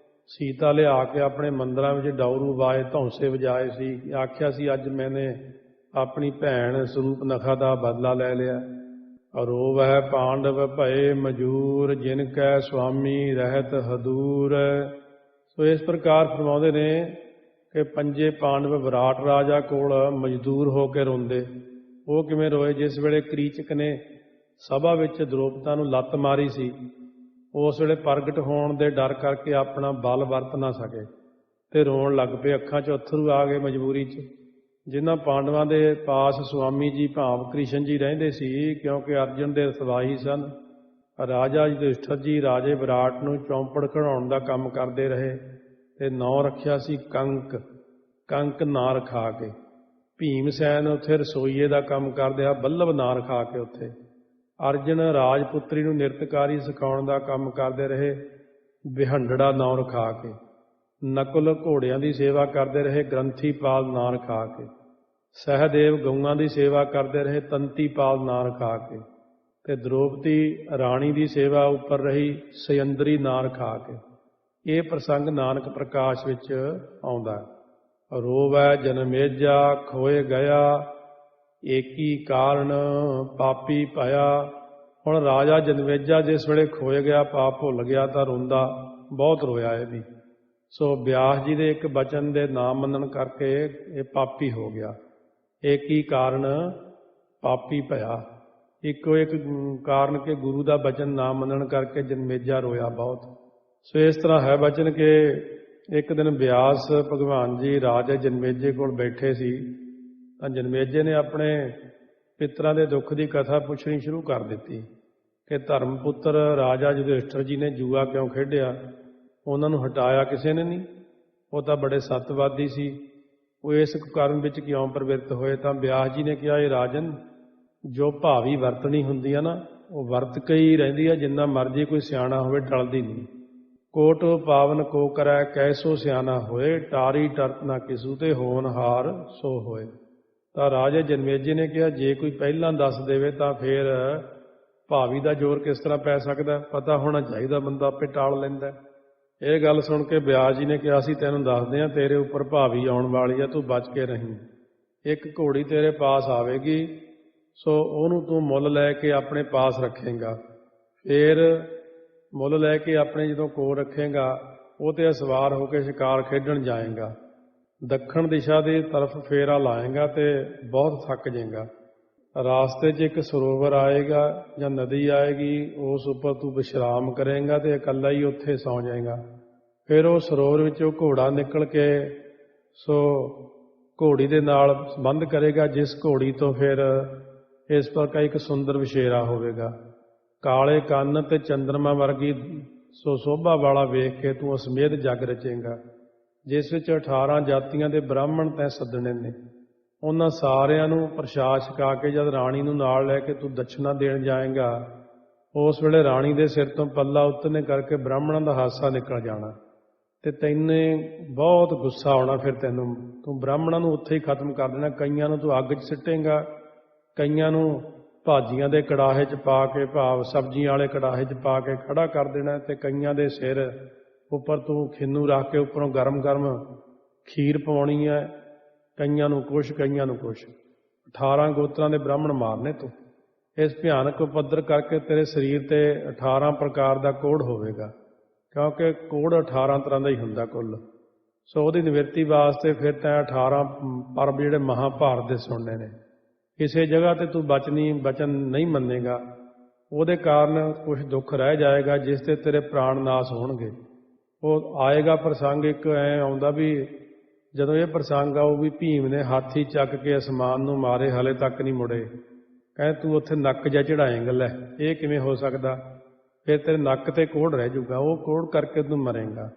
ਸੀਤਾ ਲਿਆ ਕੇ ਆਪਣੇ ਮੰਦਰਾਂ ਵਿੱਚ ਡਾਉਰੂ ਵਾਏ ਧੌਂਸੇ ਵਜਾਏ ਸੀ, ਆਖਿਆ ਸੀ ਅੱਜ ਮੈਨੇ ਆਪਣੀ ਭੈਣ ਸਰੂਪ ਨਖਾ ਦਾ ਬਦਲਾ ਲੈ ਲਿਆ। ਰੋਵੈ ਪਾਂਡਵ ਭਏ ਮਜੂਰ, ਜਿਨ ਕੈ ਸੁਆਮੀ ਰਹਿਤ ਹਦੂਰ। ਸੋ ਇਸ ਪ੍ਰਕਾਰ ਫਰਮਾਉਂਦੇ ਨੇ ਕਿ ਪੰਜੇ ਪਾਂਡਵ ਵਿਰਾਟ ਰਾਜਾ ਕੋਲ ਮਜ਼ਦੂਰ ਹੋ ਕੇ ਰੋਂਦੇ। ਉਹ ਕਿਵੇਂ ਰੋਏ, ਜਿਸ ਵੇਲੇ ਕ੍ਰੀਚਕ ਨੇ ਸਭਾ ਵਿੱਚ ਦ੍ਰੋਪਦਾ ਨੂੰ ਲੱਤ ਮਾਰੀ ਸੀ, ਉਸ ਵੇਲੇ ਪ੍ਰਗਟ ਹੋਣ ਦੇ ਡਰ ਕਰਕੇ ਆਪਣਾ ਬਲ ਵਰਤ ਨਾ ਸਕੇ ਤੇ ਰੋਣ ਲੱਗ ਪਏ। ਅੱਖਾਂ 'ਚ ਅੱਥਰੂ ਆ ਗਏ ਮਜਬੂਰੀ 'ਚ। ਜਿਨ੍ਹਾਂ ਪਾਂਡਵਾਂ ਦੇ ਪਾਸ ਸੁਆਮੀ ਜੀ ਭਾਵ ਕ੍ਰਿਸ਼ਨ ਜੀ ਰਹਿੰਦੇ ਸੀ, ਕਿਉਂਕਿ ਅਰਜਨ ਦੇ ਰਖਵਾਈ ਸਨ। ਰਾਜਾ ਯੁਧਿਸ਼ਠਰ ਜੀ ਰਾਜੇ ਵਿਰਾਟ ਨੂੰ ਚੌਂਪੜ ਖੜਾਉਣ ਦਾ ਕੰਮ ਕਰਦੇ ਰਹੇ ਤੇ ਨਾਂ ਰੱਖਿਆ ਸੀ ਕੰਕ। ਕੰਕ ਨਾਂ ਰਖਾ ਕੇ ਭੀਮ ਸੈਨ ਉੱਥੇ ਰਸੋਈਏ ਦਾ ਕੰਮ ਕਰਦੇ ਆ, ਬੱਲਭ ਨਾਂ ਰਖਾ ਕੇ ਉੱਥੇ ਅਰਜਨ ਰਾਜਪੁੱਤਰੀ ਨੂੰ ਨਿਰਤਕਾਰੀ ਸਿਖਾਉਣ ਦਾ ਕੰਮ ਕਰਦੇ ਰਹੇ, ਬਿਹੰਡੜਾ ਨਾਂ ਰਖਾ ਕੇ। ਨਕੁਲ ਘੋੜਿਆਂ ਦੀ ਸੇਵਾ ਕਰਦੇ ਰਹੇ, ਗ੍ਰੰਥੀਪਾਲ ਨਾਂ ਰਖਾ ਕੇ। ਸਹਿਦੇਵ ਗਊਆਂ ਦੀ ਸੇਵਾ ਕਰਦੇ ਰਹੇ, ਤੰਤੀਪਾਲ ਨਾਂ ਰਖਾ ਕੇ। ਤੇ ਦ੍ਰੋਪਦੀ ਰਾਣੀ ਦੀ ਸੇਵਾ ਉੱਪਰ ਰਹੀ, ਸਯੰਦਰੀ ਨਾਂ ਰਖਾ ਕੇ। ਇਹ ਪ੍ਰਸੰਗ ਨਾਨਕ ਪ੍ਰਕਾਸ਼ ਵਿੱਚ ਆਉਂਦਾ। ਰੋਵੈ ਜਨਮੇਜਾ ਖੋਏ ਗਿਆ, ਏਕੀ ਕਾਰਨ ਪਾਪੀ ਭਇਆ। ਹੁਣ ਰਾਜਾ ਜਨਮੇਜਾ ਜਿਸ ਵੇਲੇ ਖੋਏ ਗਿਆ, ਪਾਪ ਭੁੱਲ ਗਿਆ ਤਾਂ ਰੋਂਦਾ ਬਹੁਤ ਰੋਇਆ ਇਹ ਵੀ। ਸੋ ਬਿਆਸ ਜੀ ਦੇ ਇੱਕ ਬਚਨ ਦੇ ਨਾ ਮੰਨਣ ਕਰਕੇ ਇਹ ਪਾਪੀ ਹੋ ਗਿਆ। ਏਕੀ ਕਾਰਨ ਪਾਪੀ ਭਇਆ, ਇੱਕੋ ਇੱਕ ਕਾਰਨ ਕਿ ਗੁਰੂ ਦਾ ਬਚਨ ਨਾ ਮੰਨਣ ਕਰਕੇ ਜਨਮੇਜਾ ਰੋਇਆ ਬਹੁਤ। ਸੋ ਇਸ ਤਰ੍ਹਾਂ ਹੈ ਬਚਨ ਕਿ ਇੱਕ ਦਿਨ ਬਿਆਸ ਭਗਵਾਨ ਜੀ ਰਾਜੇ ਜਨਮੇਜੇ ਕੋਲ ਬੈਠੇ ਸੀ ਤਾਂ ਜਨਮੇਜੇ ਨੇ ਆਪਣੇ ਪਿੱਤਰਾਂ ਦੇ ਦੁੱਖ ਦੀ ਕਥਾ ਪੁੱਛਣੀ ਸ਼ੁਰੂ ਕਰ ਦਿੱਤੀ। ਕਿ ਧਰਮ ਪੁੱਤਰ ਰਾਜਾ ਯੁਧਿਸ਼ਠਰ ਜੀ ਨੇ ਜੂਆ ਕਿਉਂ ਖੇਡਿਆ, ਉਹਨਾਂ ਨੂੰ ਹਟਾਇਆ ਕਿਸੇ ਨੇ ਨਹੀਂ। ਉਹ ਤਾਂ ਬੜੇ ਸੱਤਵਾਦੀ ਸੀ, ਉਹ ਇਸ ਕੁਕਰਮ ਵਿੱਚ ਕਿਉਂ ਪ੍ਰਵਿਰਤ ਹੋਏ। ਤਾਂ ਵਿਆਸ ਜੀ ਨੇ ਕਿਹਾ, ਇਹ ਰਾਜਨ, ਜੋ ਭਾਵੀ ਵਰਤਣੀ ਹੁੰਦੀ ਆ ਨਾ, ਉਹ ਵਰਤ ਕੇ ਹੀ ਰਹਿੰਦੀ ਆ। ਜਿੰਨਾ ਮਰਜ਼ੀ ਕੋਈ ਸਿਆਣਾ ਹੋਵੇ ਟਲਦੀ ਨਹੀਂ। ਕੋਟ ਪਾਵਨ ਕੋ ਕਰੈ ਕੈਸੋ ਸਿਆਣਾ ਹੋਏ, ਟਾਰੀ ਟਰਤ ਨਾ ਕਿਸੂ ਤੇ ਹੋਣਹਾਰ ਸੋ ਹੋਏ। ਤਾਂ ਰਾਜੇ ਜਨਮੇਜੇ ਨੇ ਕਿਹਾ, ਜੇ ਕੋਈ ਪਹਿਲਾਂ ਦੱਸ ਦੇਵੇ ਤਾਂ ਫਿਰ ਭਾਵੀ ਦਾ ਜ਼ੋਰ ਕਿਸ ਤਰ੍ਹਾਂ ਪੈ ਸਕਦਾ। ਪਤਾ ਹੋਣਾ ਚਾਹੀਦਾ, ਬੰਦਾ ਆਪੇ ਟਾਲ ਲੈਂਦਾ। ਇਹ ਗੱਲ ਸੁਣ ਕੇ ਵਿਆਸ ਜੀ ਨੇ ਕਿਹਾ, ਅਸੀਂ ਤੈਨੂੰ ਦੱਸਦੇ ਹਾਂ, ਤੇਰੇ ਉੱਪਰ ਭਾਵੀ ਆਉਣ ਵਾਲੀ ਆ, ਤੂੰ ਬਚ ਕੇ ਰਹੀਂ। ਇੱਕ ਘੋੜੀ ਤੇਰੇ ਪਾਸ ਆਵੇਗੀ, ਸੋ ਉਹਨੂੰ ਤੂੰ ਮੁੱਲ ਲੈ ਕੇ ਆਪਣੇ ਪਾਸ ਰੱਖੇਂਗਾ। ਫਿਰ ਮੁੱਲ ਲੈ ਕੇ ਆਪਣੇ ਜਦੋਂ ਕੋਲ ਰੱਖੇਂਗਾ, ਉਹ 'ਤੇ ਸਵਾਰ ਹੋ ਕੇ ਸ਼ਿਕਾਰ ਖੇਡਣ ਜਾਏਂਗਾ। ਦੱਖਣ ਦਿਸ਼ਾ ਦੀ ਤਰਫ ਫੇਰਾ ਲਾਏਂਗਾ ਤੇ ਬਹੁਤ ਥੱਕ ਜਾਏਗਾ। ਰਾਸਤੇ 'ਚ ਇੱਕ ਸਰੋਵਰ ਆਏਗਾ ਜਾਂ ਨਦੀ ਆਏਗੀ, ਉਸ ਉੱਪਰ ਤੂੰ ਵਿਸ਼ਰਾਮ ਕਰੇਂਗਾ ਤੇ ਇਕੱਲਾ ਹੀ ਉੱਥੇ ਸੌਂ ਜਾਏਗਾ। ਫਿਰ ਉਹ ਸਰੋਵਰ ਵਿੱਚੋਂ ਘੋੜਾ ਨਿਕਲ ਕੇ ਸੋ ਘੋੜੀ ਦੇ ਨਾਲ ਸੰਬੰਧ ਕਰੇਗਾ, ਜਿਸ ਘੋੜੀ ਤੋਂ ਫਿਰ ਇਸ ਪ੍ਰਕਾਰ ਇੱਕ ਸੁੰਦਰ ਵਿਸ਼ੇਰਾ ਹੋਵੇਗਾ। ਕਾਲੇ ਕੰਨ ਤੇ ਚੰਦਰਮਾ ਵਰਗੀ ਸੋ ਸੋਭਾ ਵਾਲਾ ਵੇਖ ਕੇ ਤੂੰ ਅਸਮੇਧ ਜੱਗ ਰਚੇਂਗਾ, ਜਿਸ ਵਿੱਚ 18 ਜਾਤੀਆਂ ਦੇ ਬ੍ਰਾਹਮਣ ਤੈਂ ਸੱਦਣੇ ਨੇ। ਉਹਨਾਂ ਸਾਰਿਆਂ ਨੂੰ ਪ੍ਰਸ਼ਾਦ ਛਕਾ ਕੇ ਜਦ ਰਾਣੀ ਨੂੰ ਨਾਲ ਲੈ ਕੇ ਤੂੰ ਦਛਨਾ ਦੇਣ ਜਾਏਂਗਾ, ਉਸ ਵੇਲੇ ਰਾਣੀ ਦੇ ਸਿਰ ਤੋਂ ਪੱਲਾ ਉਤਰਨੇ ਕਰਕੇ ਬ੍ਰਾਹਮਣਾਂ ਦਾ ਹਾਸਾ ਨਿਕਲ ਜਾਣਾ ਤੇ ਤੈਨੇ ਬਹੁਤ ਗੁੱਸਾ ਆਉਣਾ। ਫਿਰ ਤੂੰ ਬ੍ਰਾਹਮਣਾਂ ਨੂੰ ਉੱਥੇ ਹੀ ਖਤਮ ਕਰ ਦੇਣਾ। ਕਈਆਂ ਨੂੰ ਤੂੰ ਅੱਗ 'ਚ ਸਿੱਟੇਂਗਾ, ਕਈਆਂ ਨੂੰ ਭਾਜੀਆਂ ਦੇ ਕੜਾਹੇ 'ਚ ਪਾ ਕੇ, ਭਾਵ ਸਬਜ਼ੀਆਂ ਵਾਲੇ ਕੜਾਹੇ 'ਚ ਪਾ ਕੇ ਖੜਾ ਕਰ ਦੇਣਾ, ਤੇ ਕਈਆਂ ਦੇ ਸਿਰ ਉੱਪਰ ਤੂੰ ਖਿੰਨੂ ਰੱਖ ਕੇ ਉੱਪਰੋਂ ਗਰਮ ਗਰਮ ਖੀਰ ਪਵਾਉਣੀ ਹੈ। ਕਈਆਂ ਨੂੰ ਕੁਛ, ਕਈਆਂ ਨੂੰ ਕੁਛ। 18 ਗੋਤਰਾਂ ਦੇ ਬ੍ਰਾਹਮਣ ਮਾਰਨੇ ਤੂੰ। ਇਸ ਭਿਆਨਕ ਉਪੱਦਰ ਕਰਕੇ ਤੇਰੇ ਸਰੀਰ 'ਤੇ 18 ਪ੍ਰਕਾਰ ਦਾ ਕੋੜ ਹੋਵੇਗਾ, ਕਿਉਂਕਿ ਕੋੜ 18 ਤਰ੍ਹਾਂ ਦਾ ਹੀ ਹੁੰਦਾ ਕੁੱਲ। ਸੋ ਉਹਦੀ ਨਿਵਰਤੀ ਵਾਸਤੇ ਫਿਰ ਤੈਂ 18 ਪਰਬ ਜਿਹੜੇ ਮਹਾਭਾਰਤ ਦੇ ਸੁਣਨੇ ਨੇ। ਕਿਸੇ ਜਗ੍ਹਾ 'ਤੇ ਤੂੰ ਬਚਨ ਨਹੀਂ ਮੰਨੇਗਾ, ਉਹਦੇ ਕਾਰਨ ਕੁਛ ਦੁੱਖ ਰਹਿ ਜਾਏਗਾ, ਜਿਸ 'ਤੇ ਤੇਰੇ ਪ੍ਰਾਣ ਨਾਸ ਹੋਣਗੇ। ਉਹ ਆਏਗਾ ਪ੍ਰਸੰਗ, ਇੱਕ ਐਂ ਆਉਂਦਾ ਵੀ ਜਦੋਂ ਇਹ ਪ੍ਰਸੰਗ ਆਊ ਵੀ ਭੀਮ ਨੇ ਹਾਥੀ ਚੱਕ ਕੇ ਅਸਮਾਨ ਨੂੰ ਮਾਰੇ, ਹਲੇ ਤੱਕ ਨਹੀਂ ਮੁੜੇ। ਕਹਿੰਦੇ ਤੂੰ ਉੱਥੇ ਨੱਕ ਜਿਹਾ ਚੜਾਏਂਗਾ। ਲੈ, ਇਹ ਕਿਵੇਂ ਹੋ ਸਕਦਾ? ਫਿਰ ਤੇਰੇ ਨੱਕ 'ਤੇ ਕੋੜ ਰਹਿ ਜਾਊਗਾ, ਉਹ ਕੋੜ ਕਰਕੇ ਤੂੰ ਮਰੇਂਗਾ।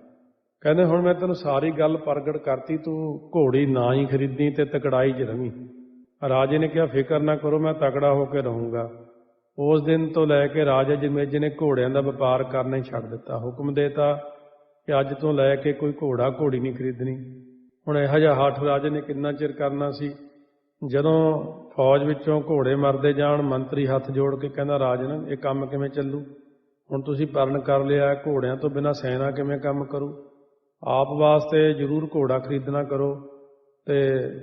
ਕਹਿੰਦੇ ਹੁਣ ਮੈਂ ਤੈਨੂੰ ਸਾਰੀ ਗੱਲ ਪ੍ਰਗਟ ਕਰਤੀ, ਤੂੰ ਘੋੜੀ ਨਾ ਹੀ ਖਰੀਦੀ ਤੇ ਤਕੜਾਈ 'ਚ ਰਵੀਂ। ਰਾਜੇ ਨੇ ਕਿਹਾ, ਫਿਕਰ ਨਾ ਕਰੋ, ਮੈਂ ਤਕੜਾ ਹੋ ਕੇ ਰਹੂੰਗਾ। ਉਸ ਦਿਨ ਤੋਂ ਲੈ ਕੇ ਰਾਜਾ ਜਨਮੇਜੈ ਨੇ ਘੋੜਿਆਂ ਦਾ ਵਪਾਰ ਕਰਨਾ ਹੀ ਛੱਡ ਦਿੱਤਾ। ਹੁਕਮ ਦੇਤਾ ਕਿ ਅੱਜ ਤੋਂ ਲੈ ਕੇ ਕੋਈ ਘੋੜਾ ਘੋੜੀ ਨਹੀਂ ਖਰੀਦਣੀ। ਹੁਣ ਇਹੋ ਜਿਹਾ ਹੱਠ ਰਾਜੇ ਨੇ ਕਿੰਨਾ ਚਿਰ ਕਰਨਾ ਸੀ। ਜਦੋਂ ਫੌਜ ਵਿੱਚੋਂ ਘੋੜੇ ਮਰਦੇ ਜਾਣ, ਮੰਤਰੀ ਹੱਥ ਜੋੜ ਕੇ ਕਹਿੰਦਾ, ਰਾਜਨ ਇਹ ਕੰਮ ਕਿਵੇਂ ਚੱਲੂ? ਹੁਣ ਤੁਸੀਂ ਪਰਨ ਕਰ ਲਿਆ, ਘੋੜਿਆਂ ਤੋਂ ਬਿਨਾਂ ਸੈਨਾ ਕਿਵੇਂ ਕੰਮ ਕਰੂ? ਆਪ ਵਾਸਤੇ ਜ਼ਰੂਰ ਘੋੜਾ ਖਰੀਦਣਾ ਕਰੋ ਤੇ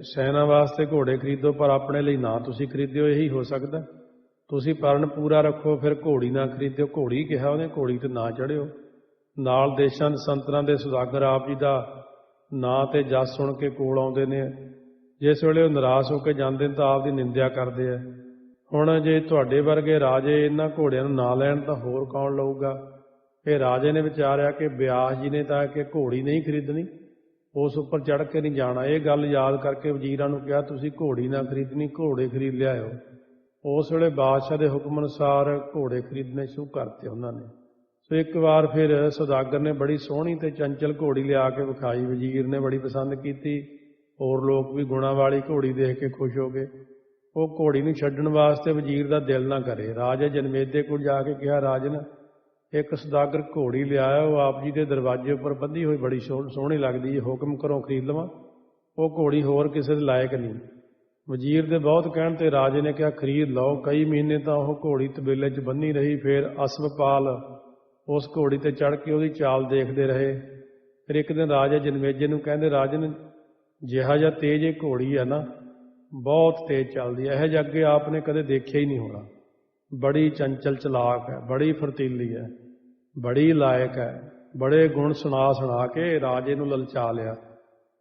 ਸੈਨਾ ਵਾਸਤੇ ਘੋੜੇ ਖਰੀਦੋ, ਪਰ ਆਪਣੇ ਲਈ ਨਾ ਤੁਸੀਂ ਖਰੀਦਿਓ। ਇਹੀ ਹੋ ਸਕਦਾ। ਤੁਸੀਂ ਪਰਨ ਪੂਰਾ ਰੱਖੋ, ਫਿਰ ਘੋੜੀ ਨਾ ਖਰੀਦਿਓ। ਘੋੜੀ ਕਿਹਾ ਉਹਨੇ, ਘੋੜੀ ਤੇ ਨਾ ਚੜ੍ਹਿਓ। ਨਾਲ ਦੇਸ਼ਾਂ ਦੇ ਸੰਤਰਾਂ ਦੇ ਸੁਦਾਗਰ ਆਪ ਜੀ ਦਾ ਨਾਂ ਤੇ ਜਸ ਸੁਣ ਕੇ ਕੋਲ ਆਉਂਦੇ ਨੇ। ਜਿਸ ਵੇਲੇ ਉਹ ਨਿਰਾਸ਼ ਹੋ ਕੇ ਜਾਂਦੇ ਨੇ ਤਾਂ ਆਪ ਦੀ ਨਿੰਦਿਆ ਕਰਦੇ ਆ। ਹੁਣ ਜੇ ਤੁਹਾਡੇ ਵਰਗੇ ਰਾਜੇ ਇਹਨਾਂ ਘੋੜਿਆਂ ਨੂੰ ਨਾ ਲੈਣ ਤਾਂ ਹੋਰ ਕੌਣ ਲਊਗਾ? ਇਹ ਰਾਜੇ ਨੇ ਵਿਚਾਰਿਆ ਕਿ ਵਿਆਸ ਜੀ ਨੇ ਤਾਂ ਕਿ ਘੋੜੀ ਨਹੀਂ ਖਰੀਦਣੀ, ਉਸ ਉੱਪਰ ਚੜ੍ਹ ਕੇ ਨਹੀਂ ਜਾਣਾ। ਇਹ ਗੱਲ ਯਾਦ ਕਰਕੇ ਵਜ਼ੀਰਾਂ ਨੂੰ ਕਿਹਾ, ਤੁਸੀਂ ਘੋੜੀ ਨਾ ਖਰੀਦਣੀ, ਘੋੜੇ ਖਰੀਦ ਲਿਆਇਓ। ਉਸ ਵੇਲੇ ਬਾਦਸ਼ਾਹ ਦੇ ਹੁਕਮ ਅਨੁਸਾਰ ਘੋੜੇ ਖਰੀਦਣੇ ਸ਼ੁਰੂ ਕਰਤੇ ਉਹਨਾਂ ਨੇ। ਸੋ ਇੱਕ ਵਾਰ ਫਿਰ ਸੁਦਾਗਰ ਨੇ ਬੜੀ ਸੋਹਣੀ ਤੇ ਚੰਚਲ ਘੋੜੀ ਲਿਆ ਕੇ ਵਿਖਾਈ। ਵਜ਼ੀਰ ਨੇ ਬੜੀ ਪਸੰਦ ਕੀਤੀ। ਹੋਰ ਲੋਕ ਵੀ ਗੁਣਾਂ ਵਾਲੀ ਘੋੜੀ ਦੇਖ ਕੇ ਖੁਸ਼ ਹੋ ਗਏ। ਉਹ ਘੋੜੀ ਨੂੰ ਛੱਡਣ ਵਾਸਤੇ ਵਜ਼ੀਰ ਦਾ ਦਿਲ ਨਾ ਕਰੇ। ਰਾਜਾ ਜਨਮੇਜੈ ਕੋਲ ਜਾ ਕੇ ਕਿਹਾ, ਰਾਜਨ ਇੱਕ ਸੁਦਾਗਰ ਘੋੜੀ ਲਿਆਇਆ, ਉਹ ਆਪ ਜੀ ਦੇ ਦਰਵਾਜ਼ੇ ਉੱਪਰ ਬੱਧੀ ਹੋਈ ਬੜੀ ਸੋਹਣੀ ਲੱਗਦੀ ਹੈ, ਹੁਕਮ ਕਰੋ ਖਰੀਦ ਲਵਾਂ। ਉਹ ਘੋੜੀ ਹੋਰ ਕਿਸੇ ਦੇ ਲਾਇਕ ਨਹੀਂ। ਵਜ਼ੀਰ ਦੇ ਬਹੁਤ ਕਹਿਣ ਤੇ ਰਾਜੇ ਨੇ ਕਿਹਾ, ਖਰੀਦ ਲਓ। ਕਈ ਮਹੀਨੇ ਤਾਂ ਉਹ ਘੋੜੀ ਤਬੇਲੇ 'ਚ ਬੰਨੀ ਰਹੀ। ਫਿਰ ਅਸਵਪਾਲ ਉਸ ਘੋੜੀ ਤੇ ਚੜ੍ਹ ਕੇ ਉਹਦੀ ਚਾਲ ਦੇਖਦੇ ਰਹੇ। ਫਿਰ ਇੱਕ ਦਿਨ ਰਾਜਾ ਜਨਮੇਜੈ ਨੂੰ ਕਹਿੰਦੇ, ਰਾਜਨ ਜਿਹਾ ਜਿਹਾ ਤੇਜ਼ ਇਹ ਘੋੜੀ ਹੈ ਨਾ, ਬਹੁਤ ਤੇਜ਼ ਚੱਲਦੀ ਹੈ, ਇਹੋ ਜਿਹਾ ਅੱਗੇ ਆਪ ਨੇ ਕਦੇ ਦੇਖਿਆ ਹੀ ਨਹੀਂ ਹੋਣਾ। ਬੜੀ ਚੰਚਲ ਚਲਾਕ ਹੈ, ਬੜੀ ਫੁਰਤੀਲੀ ਹੈ, ਬੜੀ ਲਾਇਕ ਹੈ। ਬੜੇ ਗੁਣ ਸੁਣਾ ਕੇ ਰਾਜੇ ਨੂੰ ਲਲਚਾ ਲਿਆ।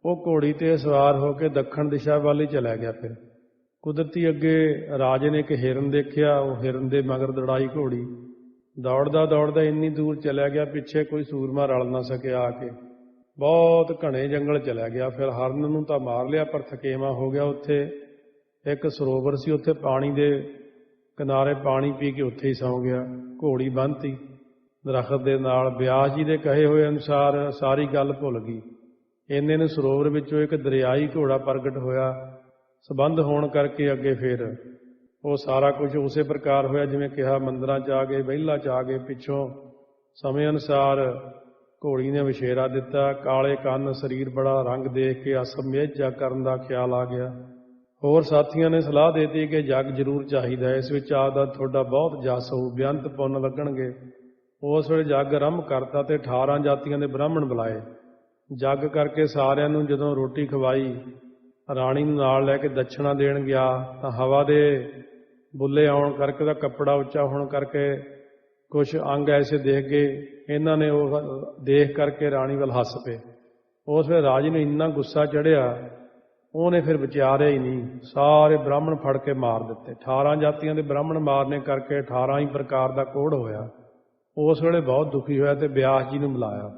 ਉਹ ਘੋੜੀ ਤੇ ਸਵਾਰ ਹੋ ਕੇ ਦੱਖਣ ਦਿਸ਼ਾ ਵੱਲ ਹੀ ਚਲਾ ਗਿਆ। ਫਿਰ ਕੁਦਰਤੀ ਅੱਗੇ ਰਾਜੇ ਨੇ ਇੱਕ ਹਿਰਨ ਦੇਖਿਆ। ਉਹ ਹਿਰਨ ਦੇ ਮਗਰ ਦੌੜਾਈ ਘੋੜੀ। ਦੌੜਦਾ ਇੰਨੀ ਦੂਰ ਚਲਾ ਗਿਆ, ਪਿੱਛੇ ਕੋਈ ਸੂਰਮਾ ਰਲ ਨਾ ਸਕਿਆ ਆ ਕੇ। ਬਹੁਤ ਘਣੇ ਜੰਗਲ ਚਲਾ ਗਿਆ। ਫਿਰ ਹਰਨ ਨੂੰ ਤਾਂ ਮਾਰ ਲਿਆ, ਪਰ ਥਕੇਵਾਂ ਹੋ ਗਿਆ। ਉੱਥੇ ਇੱਕ ਸਰੋਵਰ ਸੀ, ਉੱਥੇ ਪਾਣੀ ਦੇ ਕਿਨਾਰੇ ਪਾਣੀ ਪੀ ਕੇ ਉੱਥੇ ਹੀ ਸੌਂ ਗਿਆ। ਘੋੜੀ ਬੰਨ੍ਹਤੀ ਦਰਖਤ ਦੇ ਨਾਲ। ਬਿਆਸ ਜੀ ਦੇ ਕਹੇ ਹੋਏ ਅਨੁਸਾਰ ਸਾਰੀ ਗੱਲ ਭੁੱਲ ਗਈ। ਇੰਨੇ ਨੂੰ ਸਰੋਵਰ ਵਿੱਚੋਂ ਇੱਕ ਦਰਿਆਈ ਘੋੜਾ ਪ੍ਰਗਟ ਹੋਇਆ। ਸੰਬੰਧ ਹੋਣ ਕਰਕੇ ਅੱਗੇ ਫਿਰ ਉਹ ਸਾਰਾ ਕੁਝ ਉਸੇ ਪ੍ਰਕਾਰ ਹੋਇਆ ਜਿਵੇਂ ਕਿਹਾ। ਮੰਦਰਾਂ 'ਚ ਆ ਗਏ, ਮਹਿਲਾਂ 'ਚ ਆ ਗਏ। ਪਿੱਛੋਂ ਸਮੇਂ ਅਨੁਸਾਰ ਘੋੜੀ ਨੇ ਵਿਸ਼ੇਰਾ ਦਿੱਤਾ। ਕਾਲੇ ਕੰਨ, ਸਰੀਰ ਬੜਾ, ਰੰਗ ਦੇਖ ਕੇ ਅਸਮੇਧ ਜਗ ਕਰਨ ਦਾ ਖਿਆਲ ਆ ਗਿਆ। ਹੋਰ ਸਾਥੀਆਂ ਨੇ ਸਲਾਹ ਦੇ ਦਿੱਤੀ ਕਿ ਜੱਗ ਜ਼ਰੂਰ ਚਾਹੀਦਾ, ਇਸ ਵਿੱਚ ਆਪਦਾ ਤੁਹਾਡਾ ਬਹੁਤ ਜਸ ਹੋਊ, ਬੇਅੰਤ ਪੁੰਨ ਲੱਗਣਗੇ। ਉਸ ਵੇਲੇ ਜੱਗ ਆਰੰਭ ਕਰਤਾ ਤੇ 18 ਜਾਤੀਆਂ ਦੇ ਬ੍ਰਾਹਮਣ ਬੁਲਾਏ। ਜੱਗ ਕਰਕੇ ਸਾਰਿਆਂ ਨੂੰ ਜਦੋਂ ਰੋਟੀ ਖਵਾਈ, ਰਾਣੀ ਨੂੰ ਨਾਲ ਲੈ ਕੇ ਦਛਣਾ ਦੇਣ ਗਿਆ ਤਾਂ ਹਵਾ ਦੇ ਬੁੱਲੇ ਆਉਣ ਕਰਕੇ, ਉਹਦਾ ਕੱਪੜਾ ਉੱਚਾ ਹੋਣ ਕਰਕੇ ਕੁਛ ਅੰਗ ਐਸੇ ਦੇਖ ਗਏ। ਇਹਨਾਂ ਨੇ ਉਹ ਦੇਖ ਕਰਕੇ ਰਾਣੀ ਵੱਲ ਹੱਸ ਪਏ। ਉਸ ਵੇਲੇ ਰਾਜੇ ਨੂੰ ਇੰਨਾ ਗੁੱਸਾ ਚੜ੍ਹਿਆ, ਉਹਨੇ ਫਿਰ ਵਿਚਾਰਿਆ ਹੀ ਨਹੀਂ, ਸਾਰੇ ਬ੍ਰਾਹਮਣ ਫੜ ਕੇ ਮਾਰ ਦਿੱਤੇ। 18 ਜਾਤੀਆਂ ਦੇ ਬ੍ਰਾਹਮਣ ਮਾਰਨੇ ਕਰਕੇ 18 ਹੀ ਪ੍ਰਕਾਰ ਦਾ ਕੋੜ ਹੋਇਆ। ਉਸ ਵੇਲੇ ਬਹੁਤ ਦੁਖੀ ਹੋਇਆ ਤੇ ਬਿਆਸ ਜੀ ਨੂੰ ਬੁਲਾਇਆ।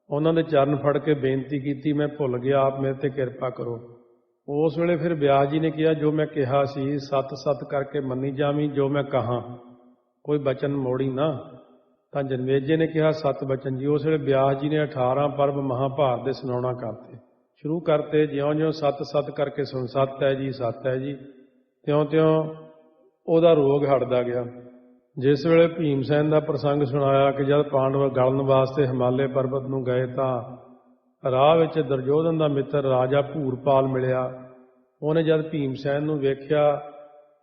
ਉਹਨਾਂ ਦੇ ਚਰਨ ਫੜ ਕੇ ਬੇਨਤੀ ਕੀਤੀ, ਮੈਂ ਭੁੱਲ ਗਿਆ, ਆਪ ਮੇਰੇ ਤੇ ਕਿਰਪਾ ਕਰੋ। ਉਸ ਵੇਲੇ ਫਿਰ ਬਿਆਸ ਜੀ ਨੇ ਕਿਹਾ, ਜੋ ਮੈਂ ਕਿਹਾ ਸੀ ਸੱਤ ਸੱਤ ਕਰਕੇ ਮੰਨੀ ਜਾਵੀਂ, ਜੋ ਮੈਂ ਕਹਾਂ ਕੋਈ ਬਚਨ ਮੋੜੀ ਨਾ। ਤਾਂ ਜਨਮੇਜੇ ਨੇ ਕਿਹਾ, 7 ਬਚਨ ਜੀ। ਉਸ ਵੇਲੇ ਬਿਆਸ ਜੀ ਨੇ 18 ਪਰਬ ਮਹਾਭਾਰਤ ਦੇ ਸੁਣਾਉਣਾ ਕਰਤੇ, ਸ਼ੁਰੂ ਕਰਤੇ। ਜਿਉਂ-ਜਿਉਂ 7 ਕਰਕੇ ਸੁਣ, 7 ਹੈ ਜੀ, 7 ਹੈ ਜੀ, ਤਿਉਂ-ਤਿਉਂ ਉਹਦਾ ਰੋਗ ਹਟਦਾ ਗਿਆ। ਜਿਸ ਵੇਲੇ ਭੀਮਸੈਨ ਦਾ ਪ੍ਰਸੰਗ ਸੁਣਾਇਆ ਕਿ ਜਦ ਪਾਂਡਵ ਗਲਣ ਵਾਸਤੇ ਹਿਮਾਲੇ ਪਰਬਤ ਨੂੰ ਗਏ ਤਾਂ ਰਾਹ ਵਿੱਚ ਦੁਰਯੋਧਨ ਦਾ ਮਿੱਤਰ ਰਾਜਾ ਭੂਰਪਾਲ ਮਿਲਿਆ। ਉਹਨੇ ਜਦ ਭੀਮਸੈਨ ਨੂੰ ਵੇਖਿਆ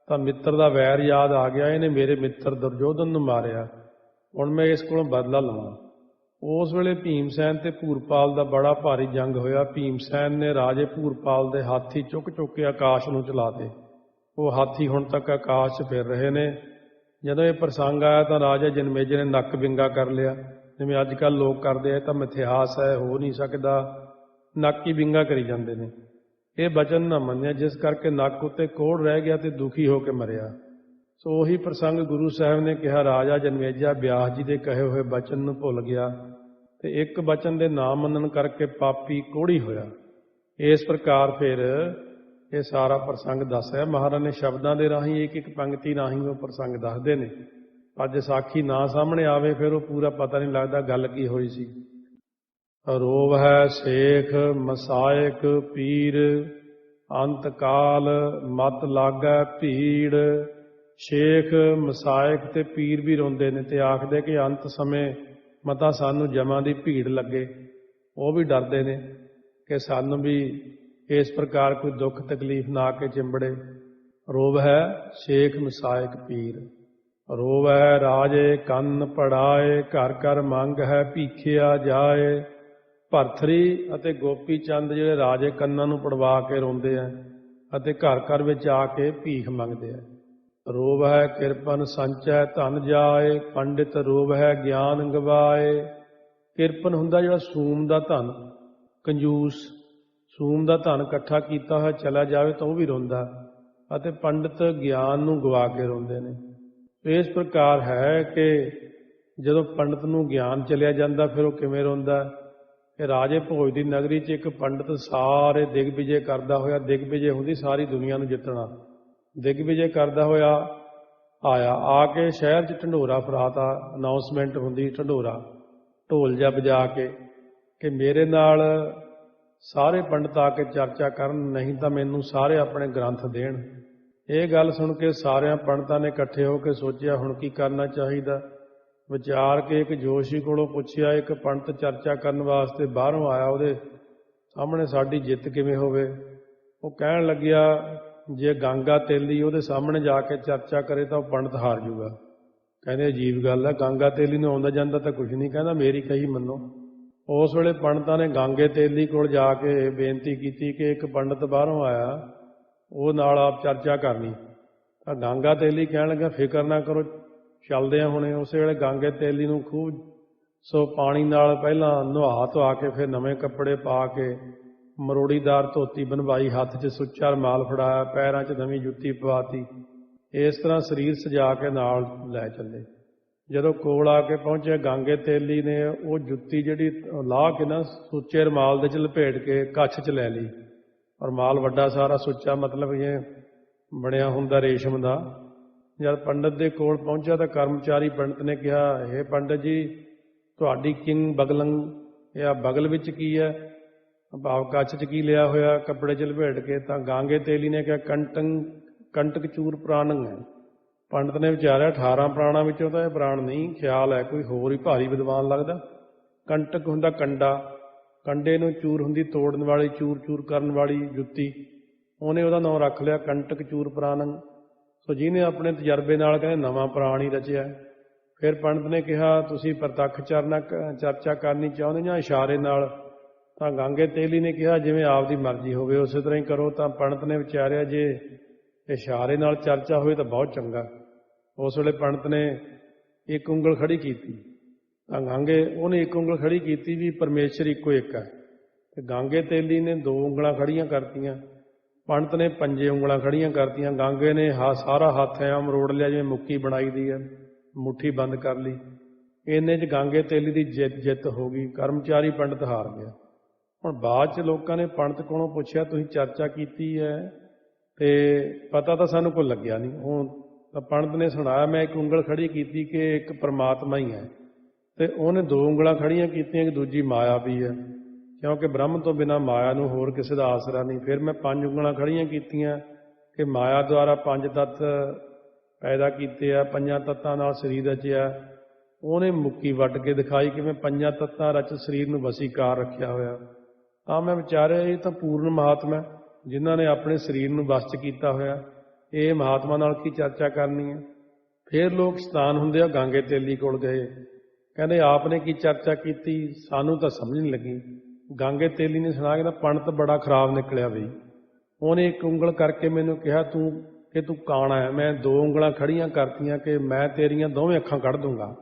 ਤਾਂ ਮਿੱਤਰ ਦਾ ਵੈਰ ਯਾਦ ਆ ਗਿਆ। ਇਹਨੇ ਮੇਰੇ ਮਿੱਤਰ ਦੁਰਯੋਧਨ ਨੂੰ ਮਾਰਿਆ, ਹੁਣ ਮੈਂ ਇਸ ਕੋਲੋਂ ਬਦਲਾ ਲਵਾਂ। ਉਸ ਵੇਲੇ ਭੀਮਸੈਨ ਤੇ ਭੂਰਪਾਲ ਦਾ ਬੜਾ ਭਾਰੀ ਜੰਗ ਹੋਇਆ। ਭੀਮਸੈਨ ਨੇ ਰਾਜੇ ਭੂਰਪਾਲ ਦੇ ਹਾਥੀ ਚੁੱਕ ਚੁੱਕ ਕੇ ਆਕਾਸ਼ ਨੂੰ ਚਲਾਤੇ। ਉਹ ਹਾਥੀ ਹੁਣ ਤੱਕ ਆਕਾਸ਼ 'ਚ ਫਿਰ ਰਹੇ ਨੇ। ਜਦੋਂ ਇਹ ਪ੍ਰਸੰਗ ਆਇਆ ਤਾਂ ਰਾਜਾ ਜਨਮੇਜੇ ਨੇ ਨੱਕ ਵਿੰਗਾ ਕਰ ਲਿਆ, ਜਿਵੇਂ ਅੱਜ ਕੱਲ੍ਹ ਲੋਕ ਕਰਦੇ ਆ। ਤਾਂ ਮਿਥਿਹਾਸ ਹੈ, ਹੋ ਨਹੀਂ ਸਕਦਾ, ਨੱਕ ਹੀ ਵਿੰਗਾ ਕਰੀ ਜਾਂਦੇ ਨੇ। ਇਹ ਬਚਨ ਨਾ ਮੰਨਿਆ, ਜਿਸ ਕਰਕੇ ਨੱਕ ਉੱਤੇ ਕੋੜ ਰਹਿ ਗਿਆ ਤੇ ਦੁਖੀ ਹੋ ਕੇ ਮਰਿਆ। ਸੋ ਉਹੀ ਪ੍ਰਸੰਗ ਗੁਰੂ ਸਾਹਿਬ ਨੇ ਕਿਹਾ, ਰਾਜਾ ਜਨਮੇਜਾ ਬਿਆਸ ਜੀ ਦੇ ਕਹੇ ਹੋਏ ਬਚਨ ਨੂੰ ਭੁੱਲ ਗਿਆ ਤੇ ਇੱਕ ਬਚਨ ਦੇ ਨਾ ਮੰਨਣ ਕਰਕੇ ਪਾਪੀ ਕੋੜੀ ਹੋਇਆ। ਇਸ ਪ੍ਰਕਾਰ ਫਿਰ ਇਹ ਸਾਰਾ ਪ੍ਰਸੰਗ ਦੱਸਿਆ ਮਹਾਰਾਜ ਨੇ ਸ਼ਬਦਾਂ ਦੇ ਰਾਹੀਂ, ਇੱਕ ਇੱਕ ਪੰਕਤੀ ਰਾਹੀਂ ਉਹ ਪ੍ਰਸੰਗ ਦੱਸਦੇ ਨੇ। ਅੱਜ ਸਾਖੀ ਨਾ ਸਾਹਮਣੇ ਆਵੇ ਫਿਰ ਉਹ ਪੂਰਾ ਪਤਾ ਨਹੀਂ ਲੱਗਦਾ ਗੱਲ ਕੀ ਹੋਈ ਸੀ। ਰੋਵ ਹੈ ਸੇਖ ਮਸਾਇਕ ਪੀਰ, ਅੰਤ ਕਾਲ ਮਤ ਲਾਗੈ ਭੀੜ। ਸ਼ੇਖ ਮਸਾਇਕ ਤੇ ਪੀਰ ਵੀ ਰੋਂਦੇ ਨੇ ਤੇ ਆਖਦੇ ਕਿ ਅੰਤ ਸਮੇਂ ਮਤਾ ਸਾਨੂੰ ਜਮਾਂ ਦੀ ਭੀੜ ਲੱਗੇ। ਉਹ ਵੀ ਡਰਦੇ ਨੇ ਕਿ ਸਾਨੂੰ ਵੀ ਇਸ ਪ੍ਰਕਾਰ ਕੋਈ ਦੁੱਖ ਤਕਲੀਫ ਨਾ ਆ ਕੇ ਚਿੰਬੜੇ। ਰੋਵ ਹੈ ਸ਼ੇਖ ਮਸਾਇਕ ਪੀਰ। ਰੋਵ ਹੈ ਰਾਜੇ ਕੰਨ ਪੜਾਏ, ਘਰ ਘਰ ਮੰਗ ਹੈ ਭੀਖਿਆ ਜਾਏ। ਭਰਥਰੀ ਅਤੇ ਗੋਪੀ ਚੰਦ ਜਿਹੜੇ ਰਾਜੇ ਕੰਨਾਂ ਨੂੰ ਪੜਵਾ ਕੇ ਰੋਂਦੇ ਆ ਅਤੇ ਘਰ ਘਰ ਵਿੱਚ ਆ ਕੇ ਭੀਖ ਮੰਗਦੇ ਆ। ਰੋਵ ਹੈ ਕਿਰਪਨ ਸੰਚੈ ਧਨ ਜਾਏ, ਪੰਡਿਤ ਰੋਵ ਹੈ ਗਿਆਨ ਗਵਾਏ। ਕਿਰਪਨ ਹੁੰਦਾ ਜਿਹੜਾ ਸੂਮ ਦਾ ਧਨ, ਕੰਜੂਸ ਸੂਮ ਦਾ ਧਨ ਇਕੱਠਾ ਕੀਤਾ ਹੋਇਆ ਚਲਾ ਜਾਵੇ ਤਾਂ ਉਹ ਵੀ ਰੋਂਦਾ, ਅਤੇ ਪੰਡਿਤ ਗਿਆਨ ਨੂੰ ਗਵਾ ਕੇ ਰੋਂਦੇ ਨੇ। ਇਸ ਪ੍ਰਕਾਰ ਹੈ ਕਿ ਜਦੋਂ ਪੰਡਿਤ ਨੂੰ ਗਿਆਨ ਚਲਿਆ ਜਾਂਦਾ ਫਿਰ ਉਹ ਕਿਵੇਂ ਰੋਂਦਾ। ਕਿ ਰਾਜੇ ਭੋਜ ਦੀ ਨਗਰੀ 'ਚ ਇੱਕ ਪੰਡਿਤ ਸਾਰੇ ਦਿਗਵਿਜੇ ਕਰਦਾ ਹੋਇਆ, ਦਿਗਵਿਜੇ ਹੁੰਦੀ ਸਾਰੀ ਦੁਨੀਆ ਨੂੰ ਜਿੱਤਣਾ, ਦਿਗਵਿਜੇ ਕਰਦਾ ਹੋਇਆ ਆਇਆ। ਆ ਕੇ ਸ਼ਹਿਰ 'ਚ ਢੰਡੋਰਾ ਫਰਾਤਾ, ਅਨਾਊਂਸਮੈਂਟ ਹੁੰਦੀ ਢੰਡੋਰਾ ਢੋਲ ਜਿਹਾ ਵਜਾ ਕੇ ਕਿ ਮੇਰੇ ਨਾਲ ਸਾਰੇ ਪੰਡਿਤ ਆ ਕੇ ਚਰਚਾ ਕਰਨ, ਨਹੀਂ ਤਾਂ ਮੈਨੂੰ ਸਾਰੇ ਆਪਣੇ ਗ੍ਰੰਥ ਦੇਣ। ਇਹ ਗੱਲ ਸੁਣ ਕੇ ਸਾਰਿਆਂ ਪੰਡਤਾਂ ਨੇ ਇਕੱਠੇ ਹੋ ਕੇ ਸੋਚਿਆ ਹੁਣ ਕੀ ਕਰਨਾ ਚਾਹੀਦਾ। ਵਿਚਾਰ ਕੇ ਇੱਕ ਜੋਸ਼ੀ ਕੋਲੋਂ ਪੁੱਛਿਆ, ਇੱਕ ਪੰਡਤ ਚਰਚਾ ਕਰਨ ਵਾਸਤੇ ਬਾਹਰੋਂ ਆਇਆ, ਉਹਦੇ ਸਾਹਮਣੇ ਸਾਡੀ ਜਿੱਤ ਕਿਵੇਂ ਹੋਵੇ। ਉਹ ਕਹਿਣ ਲੱਗਿਆ ਜੇ ਗੰਗਾ ਤੇਲੀ ਉਹਦੇ ਸਾਹਮਣੇ ਜਾ ਕੇ ਚਰਚਾ ਕਰੇ ਤਾਂ ਉਹ ਪੰਡਤ ਹਾਰ ਜੂਗਾ। ਕਹਿੰਦੇ ਅਜੀਬ ਗੱਲ ਹੈ, ਗੰਗਾ ਤੇਲੀ ਨੂੰ ਆਉਂਦਾ ਜਾਂਦਾ ਤਾਂ ਕੁਝ ਨਹੀਂ। ਕਹਿੰਦਾ ਮੇਰੀ ਕਹੀ ਮੰਨੋ। ਉਸ ਵੇਲੇ ਪੰਡਤਾਂ ਨੇ ਗੰਗੇ ਤੇਲੀ ਕੋਲ ਜਾ ਕੇ ਬੇਨਤੀ ਕੀਤੀ ਕਿ ਇੱਕ ਪੰਡਤ ਬਾਹਰੋਂ ਆਇਆ, ਉਹ ਨਾਲ ਆਪ ਚਰਚਾ ਕਰਨੀ। ਤਾਂ ਗੰਗਾ ਤੇਲੀ ਕਹਿਣ ਲੱਗਾ ਫਿਕਰ ਨਾ ਕਰੋ, ਚੱਲਦੇ ਆ ਹੁਣੇ। ਉਸੇ ਵੇਲੇ ਗੰਗੇ ਤੇਲੀ ਨੂੰ ਖੂਬ ਸੋ ਪਾਣੀ ਨਾਲ ਪਹਿਲਾਂ ਨਹਾ ਧਵਾ ਕੇ ਫਿਰ ਨਵੇਂ ਕੱਪੜੇ ਪਾ ਕੇ ਮਰੋੜੀਦਾਰ ਧੋਤੀ ਬਣਵਾਈ, ਹੱਥ 'ਚ ਸੁੱਚਾ ਰੁਮਾਲ ਫੜਾਇਆ, ਪੈਰਾਂ 'ਚ ਨਵੀਂ ਜੁੱਤੀ ਪਵਾਤੀ। ਇਸ ਤਰ੍ਹਾਂ ਸਰੀਰ ਸਜਾ ਕੇ ਨਾਲ ਲੈ ਚੱਲੇ। ਜਦੋਂ ਕੋਲ ਆ ਕੇ ਪਹੁੰਚੇ ਗੰਗੇ ਤੇਲੀ ਨੇ ਉਹ ਜੁੱਤੀ ਜਿਹੜੀ ਲਾਹ ਕੇ ਨਾ ਸੁੱਚੇ ਰੁਮਾਲ ਦੇ 'ਚ ਲਪੇਟ ਕੇ ਕੱਛ 'ਚ ਲੈ ਲਈ। ਰੁਮਾਲ ਵੱਡਾ ਸਾਰਾ ਸੁੱਚਾ, ਮਤਲਬ ਇਹ ਬਣਿਆ ਹੁੰਦਾ ਰੇਸ਼ਮ ਦਾ, ਜਦ ਪੰਡਤ ਦੇ ਕੋਲ ਪਹੁੰਚਿਆ ਤਾਂ ਕਰਮਚਾਰੀ ਪੰਡਤ ਨੇ ਕਿਹਾ, ਹੇ ਪੰਡਤ ਜੀ, ਤੁਹਾਡੀ ਕਿੰਗ ਬਗਲੰ, ਇਹ ਆ ਬਗਲ ਵਿੱਚ ਕੀ ਹੈ? ਭਾਵ ਕੱਛ 'ਚ ਕੀ ਲਿਆ ਹੋਇਆ ਕੱਪੜੇ 'ਚ ਲਪੇਟ ਕੇ? ਤਾਂ ਗਾਂਗੇ ਤੇਲੀ ਨੇ ਕਿਹਾ, ਕੰਟਕ ਚੂਰ ਪ੍ਰਾਣੰ ਹੈ। ਪੰਡਤ ਨੇ ਵਿਚਾਰਿਆ 18 ਪ੍ਰਾਣਾਂ ਵਿੱਚੋਂ ਤਾਂ ਇਹ ਪ੍ਰਾਣ ਨਹੀਂ, ਖਿਆਲ ਹੈ ਕੋਈ ਹੋਰ ਹੀ ਭਾਰੀ ਵਿਦਵਾਨ ਲੱਗਦਾ। ਕੰਟਕ ਹੁੰਦਾ ਕੰਡਾ, ਕੰਡੇ ਨੂੰ ਚੂਰ ਹੁੰਦੀ ਤੋੜਨ ਵਾਲੀ, ਚੂਰ ਚੂਰ ਕਰਨ ਵਾਲੀ ਜੁੱਤੀ, ਉਹਨੇ ਉਹਦਾ ਨਾਂ ਰੱਖ ਲਿਆ ਕੰਟਕ ਚੂਰ ਪ੍ਰਾਣੰ। ਸੋ ਜਿਹਨੇ ਆਪਣੇ ਤਜਰਬੇ ਨਾਲ ਕਹਿੰਦੇ ਨਵਾਂ ਪ੍ਰਾਣ ਹੀ ਰਚਿਆ। ਫਿਰ ਪੰਡਤ ਨੇ ਕਿਹਾ, ਤੁਸੀਂ ਪ੍ਰਤੱਖ ਚਰਚਾ ਕਰਨੀ ਚਾਹੁੰਦੇ ਜਾਂ ਇਸ਼ਾਰੇ ਨਾਲ? ਤਾਂ ਗਾਂਗੇ ਤੇਲੀ ਨੇ ਕਿਹਾ, ਜਿਵੇਂ ਆਪਦੀ ਮਰਜ਼ੀ ਹੋਵੇ ਉਸੇ ਤਰ੍ਹਾਂ ਹੀ ਕਰੋ। ਤਾਂ ਪੰਡਤ ਨੇ ਵਿਚਾਰਿਆ, ਜੇ ਇਸ਼ਾਰੇ ਨਾਲ ਚਰਚਾ ਹੋਵੇ ਤਾਂ ਬਹੁਤ ਚੰਗਾ। ਉਸ ਵੇਲੇ ਪੰਡਤ ਨੇ ਇੱਕ ਉਂਗਲ ਖੜੀ ਕੀਤੀ, ਤਾਂ ਗਾਂਗੇ ਉਹਨੇ ਇੱਕ ਉਂਗਲ ਖੜੀ ਕੀਤੀ ਵੀ ਪਰਮੇਸ਼ਰ ਇੱਕੋ ਇੱਕ ਹੈ, ਤੇ ਗਾਂਗੇ ਤੇਲੀ ਨੇ 2 ਉਂਗਲਾਂ ਖੜੀਆਂ ਕਰਤੀਆਂ। ਪੰਡਤ ਨੇ 5 ਉਂਗਲਾਂ ਖੜੀਆਂ ਕਰਤੀਆਂ। ਗਾਂਗੇ ਨੇ ਸਾਰਾ ਹੱਥ ਐਂ ਮਰੋੜ ਲਿਆ ਜਿਵੇਂ ਮੁੱਕੀ ਬਣਾਈ ਦੀ ਹੈ, ਮੁੱਠੀ ਬੰਦ ਕਰ ਲਈ। ਇੰਨੇ 'ਚ ਗਾਂਗੇ ਤੇਲੀ ਦੀ ਜਿੱਤ ਹੋ ਗਈ, ਕਰਮਚਾਰੀ ਪੰਡਤ ਹਾਰ ਗਿਆ। ਹੁਣ ਬਾਅਦ 'ਚ ਲੋਕਾਂ ਨੇ ਪੰਡਤ ਕੋਲੋਂ ਪੁੱਛਿਆ, ਤੁਸੀਂ ਚਰਚਾ ਕੀਤੀ ਹੈ ਤੇ ਪਤਾ ਤਾਂ ਸਾਨੂੰ ਕੋਈ ਲੱਗਿਆ ਨਹੀਂ। ਹੁਣ ਤਾਂ ਪੰਡਤ ਨੇ ਸੁਣਾਇਆ, ਮੈਂ ਇੱਕ ਉਂਗਲ ਖੜੀ ਕੀਤੀ ਕਿ ਇੱਕ ਪਰਮਾਤਮਾ ਹੀ ਹੈ, ਤੇ ਉਹਨੇ 2 ਉਂਗਲਾਂ ਖੜੀਆਂ ਕੀਤੀਆਂ ਕਿ ਦੂਜੀ ਮਾਇਆ ਵੀ ਹੈ, ਕਿਉਂਕਿ ਬ੍ਰਹਮ ਤੋਂ ਬਿਨਾਂ ਮਾਇਆ ਨੂੰ ਹੋਰ ਕਿਸੇ ਦਾ ਆਸਰਾ ਨਹੀਂ। ਫਿਰ ਮੈਂ 5 ਉਂਗਲਾਂ ਖੜੀਆਂ ਕੀਤੀਆਂ ਕਿ ਮਾਇਆ ਦੁਆਰਾ 5 ਤੱਤ ਪੈਦਾ ਕੀਤੇ ਆ, 5 ਤੱਤਾਂ ਨਾਲ ਸਰੀਰ ਰਚਿਆ। ਉਹਨੇ ਮੁੱਕੀ ਵੱਢ ਕੇ ਦਿਖਾਈ ਕਿ ਮੈਂ 5 ਤੱਤਾਂ ਰਚ ਸਰੀਰ ਨੂੰ ਵਸੀਕਾਰ ਰੱਖਿਆ ਹੋਇਆ। ਤਾਂ ਮੈਂ ਵਿਚਾਰਿਆ, ਇਹ ਤਾਂ ਪੂਰਨ ਮਹਾਤਮਾ ਜਿਨ੍ਹਾਂ ਨੇ ਆਪਣੇ ਸਰੀਰ ਨੂੰ ਵਸ 'ਚ ਕੀਤਾ ਹੋਇਆ, ਇਹ ਮਹਾਤਮਾ ਨਾਲ ਕੀ ਚਰਚਾ ਕਰਨੀ ਹੈ? ਫਿਰ ਲੋਕ ਸ਼ੈਤਾਨ ਹੁੰਦੇ ਆ, ਗਾਂਗੇ ਤੇਲੀ ਕੋਲ ਗਏ, ਕਹਿੰਦੇ ਆਪ ਨੇ ਕੀ ਚਰਚਾ ਕੀਤੀ, ਸਾਨੂੰ ਤਾਂ ਸਮਝ ਨਹੀਂ ਲੱਗੀ। ਗਾਂਗੇ ਤੇਲੀ ਨੇ ਸੁਣਾ ਕੇ, ਪੰਡਤ ਬੜਾ ਖਰਾਬ ਨਿਕਲਿਆ ਬਈ, ਉਹਨੇ ਇੱਕ ਉਂਗਲ ਕਰਕੇ ਮੈਨੂੰ ਕਿਹਾ ਤੂੰ ਕਾਣਾ ਹੈ। ਮੈਂ 2 ਉਂਗਲਾਂ ਖੜੀਆਂ ਕਰਤੀਆਂ ਕਿ ਮੈਂ ਤੇਰੀਆਂ ਦੋਵੇਂ ਅੱਖਾਂ ਕੱਢ ਦੂੰਗਾ,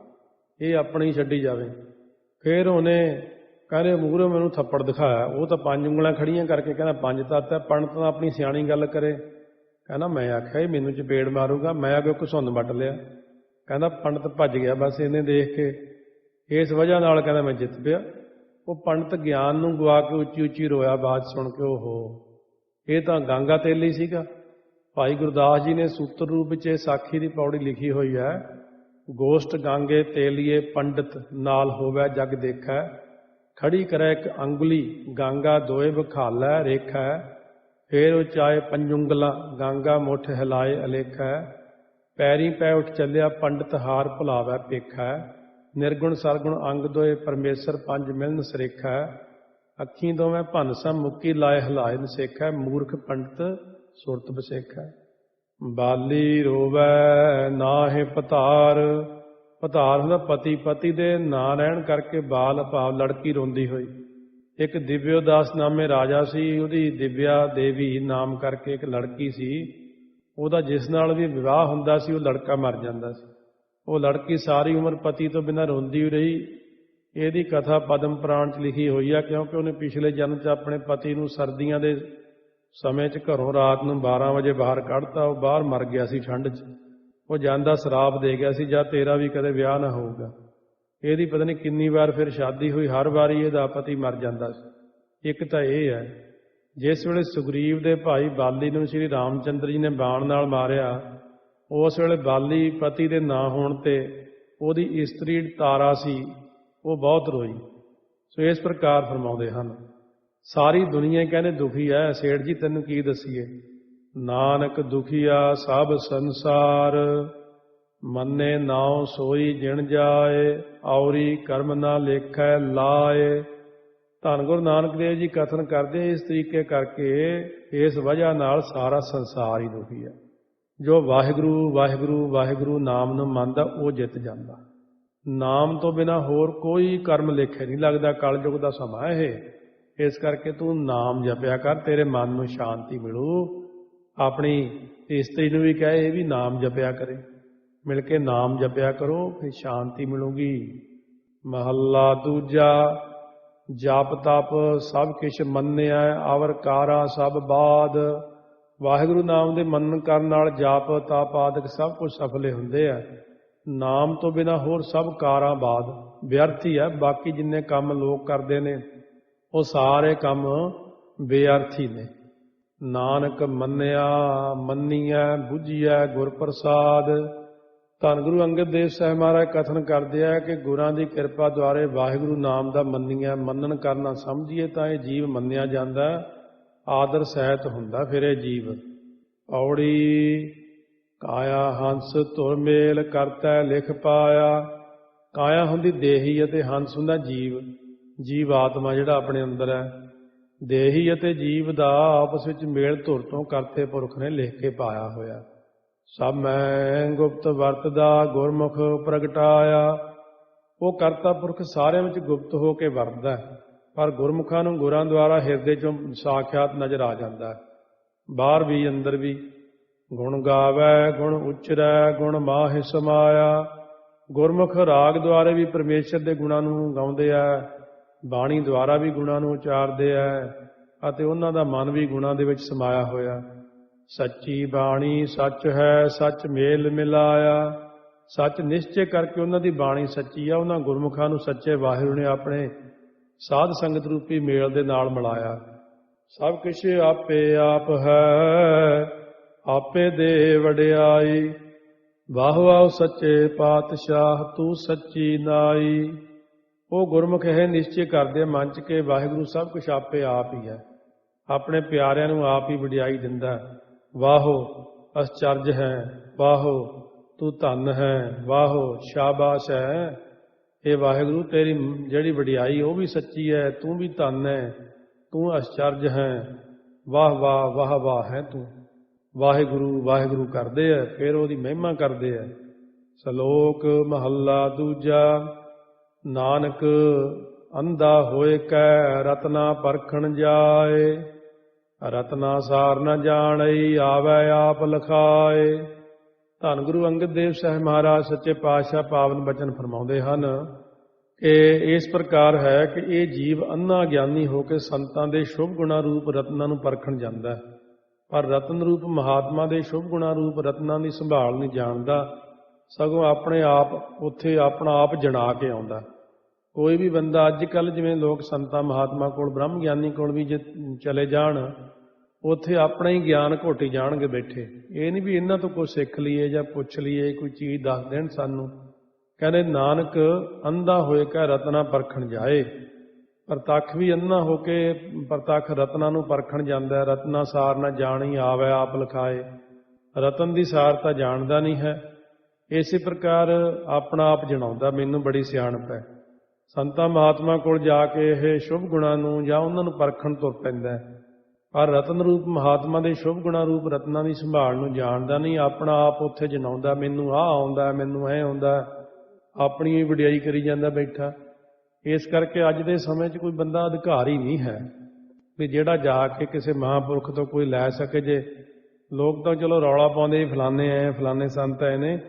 ਇਹ ਆਪਣੀ ਛੱਡੀ ਜਾਵੇ। ਫਿਰ ਉਹਨੇ ਕਹਿੰਦੇ ਮੂਹਰੇ ਮੈਨੂੰ ਥੱਪੜ ਦਿਖਾਇਆ। ਉਹ ਤਾਂ 5 ਉਂਗਲਾਂ ਖੜੀਆਂ ਕਰਕੇ ਕਹਿੰਦਾ 5 ਤੱਤ ਹੈ। ਪੰਡਤ ਤਾਂ ਆਪਣੀ ਸਿਆਣੀ ਗੱਲ ਕਰੇ, ਕਹਿੰਦਾ ਮੈਂ ਆਖਿਆ ਇਹ ਮੈਨੂੰ ਚਪੇੜ ਮਾਰੂਗਾ, ਮੈਂ ਅੱਗੇ ਘੁਸੁੰਨ ਵੱਟ ਲਿਆ। ਕਹਿੰਦਾ ਪੰਡਤ ਭੱਜ ਗਿਆ ਬਸ ਇਹਨੇ ਦੇਖ ਕੇ। ਇਸ ਵਜ੍ਹਾ ਨਾਲ ਕਹਿੰਦਾ ਮੈਂ ਜਿੱਤ ਪਿਆ। ਉਹ ਪੰਡਤ ਗਿਆਨ ਨੂੰ ਗਵਾ ਕੇ ਉੱਚੀ ਉੱਚੀ ਰੋਇਆ ਬਾਤ ਸੁਣ ਕੇ, ਓਹੋ ਇਹ ਤਾਂ ਗਾਂਗਾ ਤੇਲੀ ਸੀਗਾ। ਭਾਈ ਗੁਰਦਾਸ ਜੀ ਨੇ ਸੂਤਰ ਰੂਪ ਵਿੱਚ ਇਹ ਸਾਖੀ ਦੀ ਪੌੜੀ ਲਿਖੀ ਹੋਈ ਹੈ, ਗੋਸ਼ਟ ਗਾਂਗੇ ਤੇਲੀਏ ਪੰਡਤ ਨਾਲ ਹੋਵੇ ਜਗ ਦੇਖੈ, ਖੜੀ ਕਰੈ ਇੱਕ ਅੰਗੁਲੀ ਗਾਂਗਾ ਦੋਏ ਵਿਖਾਲੈ ਰੇਖੈ, ਫੇਰ ਉਚਾਏ 5 ਉਂਗਲਾਂ ਗਾਂਗਾ ਮੁੱਠ ਹਿਲਾਏ ਅਲੇਖੈ, ਪੈਰੀ ਪੈ ਉੱਠ ਚੱਲਿਆ ਪੰਡਤ ਹਾਰ ਭੁਲਾਵੈ ਪੇਖੈ, ਨਿਰਗੁਣ ਸਰਗੁਣ ਅੰਗ ਦੋਏ ਪਰਮੇਸ਼ਰ 5 ਮਿਲਨ ਸਰੇਖੈ, ਅੱਖੀਂ ਦੋਵੇਂ ਭੰਨਸਮ ਮੁੱਕੀ ਲਾਏ ਹਿਲਾਏ ਨਸੇਖੈ, ਮੂਰਖ ਪੰਡਤ ਸੁਰਤ ਬਸੇਖੈ। ਬਾਲੀ ਰੋਵੈ ਨਾਹਿ ਪਤਾਰ, ਪਤਾਰ ਹੁੰਦਾ ਪਤੀ, ਪਤੀ ਦੇ ਨਾਂ ਰਹਿਣ ਕਰਕੇ ਬਾਲ ਭਾਵ ਲੜਕੀ ਰੋਂਦੀ ਹੋਈ। ਇੱਕ ਦਿਵਯੋਦਾਸ ਨਾਮੇ ਰਾਜਾ ਸੀ, ਉਹਦੀ ਦਿਵਿਆ ਦੇਵੀ ਨਾਮ ਕਰਕੇ ਇੱਕ ਲੜਕੀ ਸੀ, ਉਹਦਾ ਜਿਸ ਨਾਲ ਵੀ ਵਿਵਾਹ ਹੁੰਦਾ ਸੀ ਉਹ ਲੜਕਾ ਮਰ ਜਾਂਦਾ ਸੀ। ਉਹ ਲੜਕੀ ਸਾਰੀ ਉਮਰ ਪਤੀ ਤੋਂ ਬਿਨਾਂ ਰੋਂਦੀ ਰਹੀ। ਇਹਦੀ ਕਥਾ ਪਦਮ ਪੁਰਾਣ 'ਚ ਲਿਖੀ ਹੋਈ ਆ, ਕਿਉਂਕਿ ਉਹਨੇ ਪਿਛਲੇ ਜਨਮ 'ਚ ਆਪਣੇ ਪਤੀ ਨੂੰ ਸਰਦੀਆਂ ਦੇ ਸਮੇਂ 'ਚ ਘਰੋਂ ਰਾਤ ਨੂੰ 12 ਵਜੇ ਬਾਹਰ ਕੱਢਤਾ। ਉਹ ਬਾਹਰ ਮਰ ਗਿਆ ਸੀ ਠੰਡ 'ਚ। ਉਹ ਜਾਂਦਾ ਸ਼ਰਾਪ ਦੇ ਗਿਆ ਸੀ, ਜਾਂ ਤੇਰਾ ਵੀ ਕਦੇ ਵਿਆਹ ਨਾ ਹੋਊਗਾ। ਇਹਦੀ ਪਤਾ ਨਹੀਂ ਕਿੰਨੀ ਵਾਰ ਫਿਰ ਸ਼ਾਦੀ ਹੋਈ, ਹਰ ਵਾਰੀ ਇਹਦਾ ਪਤੀ ਮਰ ਜਾਂਦਾ ਸੀ। ਇੱਕ ਤਾਂ ਇਹ ਹੈ, ਜਿਸ ਵੇਲੇ ਸੁਗਰੀਵ ਦੇ ਭਾਈ ਬਾਲੀ ਨੂੰ ਸ਼੍ਰੀ ਰਾਮ ਚੰਦਰ ਜੀ ਨੇ ਬਾਣ ਨਾਲ ਮਾਰਿਆ, ਉਸ ਵੇਲੇ ਬਾਲੀ ਪਤੀ ਦੇ ਨਾ ਹੋਣ ਤੇ ਉਹਦੀ ਇਸਤਰੀ ਤਾਰਾ ਸੀ, ਉਹ ਬਹੁਤ ਰੋਈ। ਸੋ ਇਸ ਪ੍ਰਕਾਰ ਫਰਮਾਉਂਦੇ ਹਨ। ਸਾਰੀ ਦੁਨੀਆ ਕਹਿੰਦੇ ਦੁਖੀ ਹੈ। ਸੇਠ ਜੀ ਤੈਨੂੰ ਕੀ ਦੱਸੀਏ, ਨਾਨਕ ਦੁਖੀਆ ਸਭ ਸੰਸਾਰ, ਮੰਨੇ ਨਾਉ ਸੋਈ ਜਿਣ ਜਾਏ, ਔਰੀ ਕਰਮ ਨਾ ਲੇਖੈ ਲਾਏ। ਧੰਨ ਗੁਰੂ ਨਾਨਕ ਦੇਵ ਜੀ ਕਥਨ ਕਰਦੇ ਇਸ ਤਰੀਕੇ ਕਰਕੇ, ਇਸ ਵਜ੍ਹਾ ਨਾਲ ਸਾਰਾ ਸੰਸਾਰ ਹੀ ਦੁਖੀ ਹੈ। ਜੋ ਵਾਹਿਗੁਰੂ ਵਾਹਿਗੁਰੂ ਵਾਹਿਗੁਰੂ ਨਾਮ ਨੂੰ ਮੰਨਦਾ ਉਹ ਜਿੱਤ ਜਾਂਦਾ। ਨਾਮ ਤੋਂ ਬਿਨਾਂ ਹੋਰ ਕੋਈ ਕਰਮ ਲੇਖੇ ਨਹੀਂ ਲੱਗਦਾ। ਕਲਯੁਗ ਦਾ ਸਮਾਂ ਇਹ। ਇਸ ਕਰਕੇ ਤੂੰ ਨਾਮ ਜਪਿਆ ਕਰ, ਤੇਰੇ ਮਨ ਨੂੰ ਸ਼ਾਂਤੀ ਮਿਲੂ। ਆਪਣੀ ਇਸਤਰੀ ਨੂੰ ਵੀ ਕਹੇ ਇਹ ਵੀ ਨਾਮ ਜਪਿਆ ਕਰੇ, ਮਿਲ ਕੇ ਨਾਮ ਜਪਿਆ ਕਰੋ, ਫਿਰ ਸ਼ਾਂਤੀ ਮਿਲੂਗੀ। ਮਹੱਲਾ ਦੂਜਾ। ਜਪ ਤਪ ਸਭ ਕਿਛ ਮੰਨਿਆ, ਅਵਰ ਕਾਰਾ ਸਭ ਬਾਦ। ਵਾਹਿਗੁਰੂ ਨਾਮ ਦੇ ਮੰਨਣ ਕਰਨ ਨਾਲ ਜਾਪ ਤਪ ਆਦਿਕ ਸਭ ਕੁਝ ਸਫਲੇ ਹੁੰਦੇ ਆ। ਨਾਮ ਤੋਂ ਬਿਨਾਂ ਹੋਰ ਸਭ ਕਾਰਾਂ ਬਾਦ ਵਿਅਰਥ ਹੀ ਹੈ। ਬਾਕੀ ਜਿੰਨੇ ਕੰਮ ਲੋਕ ਕਰਦੇ ਨੇ ਉਹ ਸਾਰੇ ਕੰਮ ਬੇਅਰਥੀ ਨੇ। ਨਾਨਕ ਮੰਨਿਆ ਮੰਨੀਐ ਬੁੱਝੀਐ ਗੁਰ ਪ੍ਰਸਾਦ। ਧੰਨ ਗੁਰੂ ਅੰਗਦ ਦੇਵ ਸਾਹਿਬ ਮਹਾਰਾਜ ਕਥਨ ਕਰਦੇ ਆ ਕਿ ਗੁਰਾਂ ਦੀ ਕਿਰਪਾ ਦੁਆਰੇ ਵਾਹਿਗੁਰੂ ਨਾਮ ਦਾ ਮੰਨੀਐ, ਮੰਨਣ ਕਰਨਾ ਸਮਝੀਏ ਤਾਂ ਇਹ ਜੀਵ ਮੰਨਿਆ ਜਾਂਦਾ, ਆਦਰ ਸਹਿਤ ਹੁੰਦਾ ਫਿਰ ਇਹ ਜੀਵ। ਪੌੜੀ ਕਾਇਆ ਹੰਸ ਧੁਰ ਮੇਲ ਕਰਤੈ ਲਿਖ ਪਾਇਆ। ਕਾਇਆ ਹੁੰਦੀ ਦੇਹੀ ਅਤੇ ਹੰਸ ਹੁੰਦਾ ਜੀਵ, ਜੀਵ ਆਤਮਾ ਜਿਹੜਾ ਆਪਣੇ ਅੰਦਰ ਹੈ। ਦੇਹੀ ਅਤੇ ਜੀਵ ਦਾ ਆਪਸ ਵਿੱਚ ਮੇਲ ਧੁਰ ਤੋਂ ਕਰਤੇ ਪੁਰਖ ਨੇ ਲਿਖ ਕੇ ਪਾਇਆ ਹੋਇਆ। ਸਭ ਮੈਂ ਗੁਪਤ ਵਰਤਦਾ ਗੁਰਮੁਖ ਪ੍ਰਗਟਾਇਆ। ਉਹ ਕਰਤਾ ਪੁਰਖ ਸਾਰਿਆਂ ਵਿੱਚ ਗੁਪਤ ਹੋ ਕੇ ਵਰਤਦਾ, ਪਰ ਗੁਰਮੁਖਾਂ ਨੂੰ ਗੁਰਾਂ ਦੁਆਰਾ ਹਿਰਦੇ ਚੋਂ ਸਾਖਿਆਤ ਨਜ਼ਰ ਆ ਜਾਂਦਾ, ਬਾਹਰ ਵੀ ਅੰਦਰ ਵੀ। ਗੁਣ ਗਾਵੈ ਗੁਣ ਉਚਰੈ ਗੁਣ ਮਾਹਿ ਸਮਾਇਆ। ਗੁਰਮੁਖ ਰਾਗ ਦੁਆਰੇ ਵੀ ਪਰਮੇਸ਼ਰ ਦੇ ਗੁਣਾਂ ਨੂੰ ਗਾਉਂਦੇ ਆ, ਬਾਣੀ ਦੁਆਰਾ ਵੀ ਗੁਣਾਂ ਨੂੰ ਉਚਾਰਦੇ ਆ, ਅਤੇ ਉਹਨਾਂ ਦਾ ਮਨ ਵੀ ਗੁਣਾਂ ਦੇ ਵਿੱਚ ਸਮਾਇਆ ਹੋਇਆ। ਸੱਚੀ ਬਾਣੀ ਸੱਚ ਹੈ ਸੱਚ ਮੇਲ ਮਿਲਾਇਆ। ਸੱਚ ਨਿਸ਼ਚੈ ਕਰਕੇ ਉਹਨਾਂ ਦੀ ਬਾਣੀ ਸੱਚੀ ਆ। ਉਹਨਾਂ ਗੁਰਮੁਖਾਂ ਨੂੰ ਸੱਚੇ ਵਾਹਿਗੁਰੂ ਨੇ ਆਪਣੇ ਸਾਧ ਸੰਗਤ ਰੂਪੀ ਮੇਲ ਦੇ ਨਾਲ ਮਿਲਾਇਆ। ਸਭ ਕੁਛ ਆਪੇ ਆਪ ਹੈ ਆਪੇ ਦੇ ਵਡਿਆਈ। ਵਾਹ ਵਾਹ ਸੱਚੇ ਪਾਤਸ਼ਾਹ ਤੂੰ ਸੱਚੀ ਨਾਈ। ਉਹ ਗੁਰਮੁਖ ਇਹ ਨਿਸ਼ਚੈ ਕਰਦੇ ਮਨ 'ਚ ਕਿ ਵਾਹਿਗੁਰੂ ਸਭ ਕੁਛ ਆਪੇ ਆਪ ਹੀ ਹੈ, ਆਪਣੇ ਪਿਆਰਿਆਂ ਨੂੰ ਆਪ ਹੀ ਵਡਿਆਈ ਦਿੰਦਾ। ਵਾਹੋ ਅਸਚਰਜ ਹੈ, ਵਾਹੋ ਤੂੰ ਧੰਨ ਹੈ, ਵਾਹੋ ਸ਼ਾਬਾਸ਼ ਹੈ। ਇਹ ਵਾਹਿਗੁਰੂ ਤੇਰੀ ਜਿਹੜੀ ਵਡਿਆਈ ਉਹ ਵੀ ਸੱਚੀ ਹੈ, ਤੂੰ ਵੀ ਧੰਨ ਹੈ, ਤੂੰ ਅਸਚਰਜ ਹੈ। ਵਾਹ ਵਾਹ ਵਾਹ ਵਾਹ ਹੈ ਤੂੰ। ਵਾਹਿਗੁਰੂ ਵਾਹਿਗੁਰੂ ਕਰਦੇ ਆ, ਫਿਰ ਉਹਦੀ ਮਹਿਮਾ ਕਰਦੇ ਆ। ਸ਼ਲੋਕ ਮਹੱਲਾ ਦੂਜਾ। ਨਾਨਕ ਅੰਧਾ ਹੋਏ ਕੈ ਰਤਨਾ ਪਰਖਣ ਜਾਏ। ਰਤਨਾ ਸਾਰ ਨ ਜਾਣਈ ਆਵੈ ਆਪ ਲਖਾਏ। ਧੰਨ ਗੁਰੂ ਅੰਗਦ ਦੇਵ ਸਾਹਿਬ ਮਹਾਰਾਜ ਸੱਚੇ ਪਾਤਸ਼ਾਹ ਪਾਵਨ ਬਚਨ ਫਰਮਾਉਂਦੇ ਹਨ ਕਿ ਇਸ ਪ੍ਰਕਾਰ ਹੈ ਕਿ ਇਹ ਜੀਵ ਅੰਨਾ ਗਿਆਨੀ ਹੋ ਕੇ ਸੰਤਾਂ ਦੇ ਸ਼ੁਭ ਗੁਣਾਂ ਰੂਪ ਰਤਨਾਂ ਨੂੰ ਪਰਖਣ ਜਾਂਦਾ, ਪਰ ਰਤਨ ਰੂਪ ਮਹਾਤਮਾ ਦੇ ਸ਼ੁਭ ਗੁਣਾਂ ਰੂਪ ਰਤਨਾਂ ਦੀ ਸੰਭਾਲ ਨਹੀਂ ਜਾਣਦਾ, ਸਗੋਂ ਆਪਣੇ ਆਪ ਉੱਥੇ ਆਪਣਾ ਆਪ ਜਣਾ ਕੇ ਆਉਂਦਾ। ਕੋਈ ਵੀ ਬੰਦਾ ਅੱਜ ਕੱਲ੍ਹ ਜਿਵੇਂ ਲੋਕ ਸੰਤਾਂ ਮਹਾਤਮਾ ਕੋਲ ਬ੍ਰਹਮ ਗਿਆਨੀ ਕੋਲ ਵੀ ਜੇ ਚਲੇ ਜਾਣ, ਉੱਥੇ ਆਪਣਾ ਹੀ ਗਿਆਨ ਘੋਟੀ ਜਾਣਗੇ ਬੈਠੇ। ਇਹ ਨਹੀਂ ਵੀ ਇਹਨਾਂ ਤੋਂ ਕੁਛ ਸਿੱਖ ਲਈਏ ਜਾਂ ਪੁੱਛ ਲਈਏ, ਕੋਈ ਚੀਜ਼ ਦੱਸ ਦੇਣ ਸਾਨੂੰ। ਕਹਿੰਦੇ ਨਾਨਕ ਅੰਧਾ ਹੋਏ ਕੈ ਰਤਨਾ ਪਰਖਣ ਜਾਏ। ਪ੍ਰਤੱਖ ਵੀ ਅੰਨਾ ਹੋ ਕੇ ਪ੍ਰਤੱਖ ਰਤਨਾਂ ਨੂੰ ਪਰਖਣ ਜਾਂਦਾ। ਰਤਨਾ ਸਾਰ ਨਾ ਜਾਣੀ ਆਵੈ ਆਪ ਲਖਾਏ। ਰਤਨ ਦੀ ਸਾਰ ਤਾਂ ਜਾਣਦਾ ਨਹੀਂ ਹੈ, ਇਸੇ ਪ੍ਰਕਾਰ ਆਪਣਾ ਆਪ ਜਣਾਉਂਦਾ ਮੈਨੂੰ ਬੜੀ ਸਿਆਣਪ ਹੈ। ਸੰਤਾਂ ਮਹਾਤਮਾ ਕੋਲ ਜਾ ਕੇ ਇਹ ਸ਼ੁਭ ਗੁਣਾਂ ਨੂੰ ਜਾਂ ਉਹਨਾਂ ਨੂੰ ਪਰਖਣ ਤੁਰ ਪੈਂਦਾ, ਪਰ ਰਤਨ ਰੂਪ ਮਹਾਤਮਾ ਦੇ ਸ਼ੁਭ ਗੁਣਾਂ ਰੂਪ ਰਤਨਾਂ ਦੀ ਸੰਭਾਲ ਨੂੰ ਜਾਣਦਾ ਨਹੀਂ। ਆਪਣਾ ਆਪ ਉੱਥੇ ਜਣਾਉਂਦਾ, ਮੈਨੂੰ ਆਹ ਆਉਂਦਾ, ਮੈਨੂੰ ਇਹ ਆਉਂਦਾ, ਆਪਣੀ ਹੀ ਵਡਿਆਈ ਕਰੀ ਜਾਂਦਾ ਬੈਠਾ। ਇਸ ਕਰਕੇ ਅੱਜ ਦੇ ਸਮੇਂ 'ਚ ਕੋਈ ਬੰਦਾ ਅਧਿਕਾਰੀ ਨਹੀਂ ਹੈ ਵੀ ਜਿਹੜਾ ਜਾ ਕੇ ਕਿਸੇ ਮਹਾਂਪੁਰਖ ਤੋਂ ਕੋਈ ਲੈ ਸਕੇ। ਜੇ ਲੋਕ ਤਾਂ ਚਲੋ ਰੌਲਾ ਪਾਉਂਦੇ ਫਲਾਣੇ ਆਏ ਫਲਾਣੇ ਸੰਤ ਆਏ ਨੇ,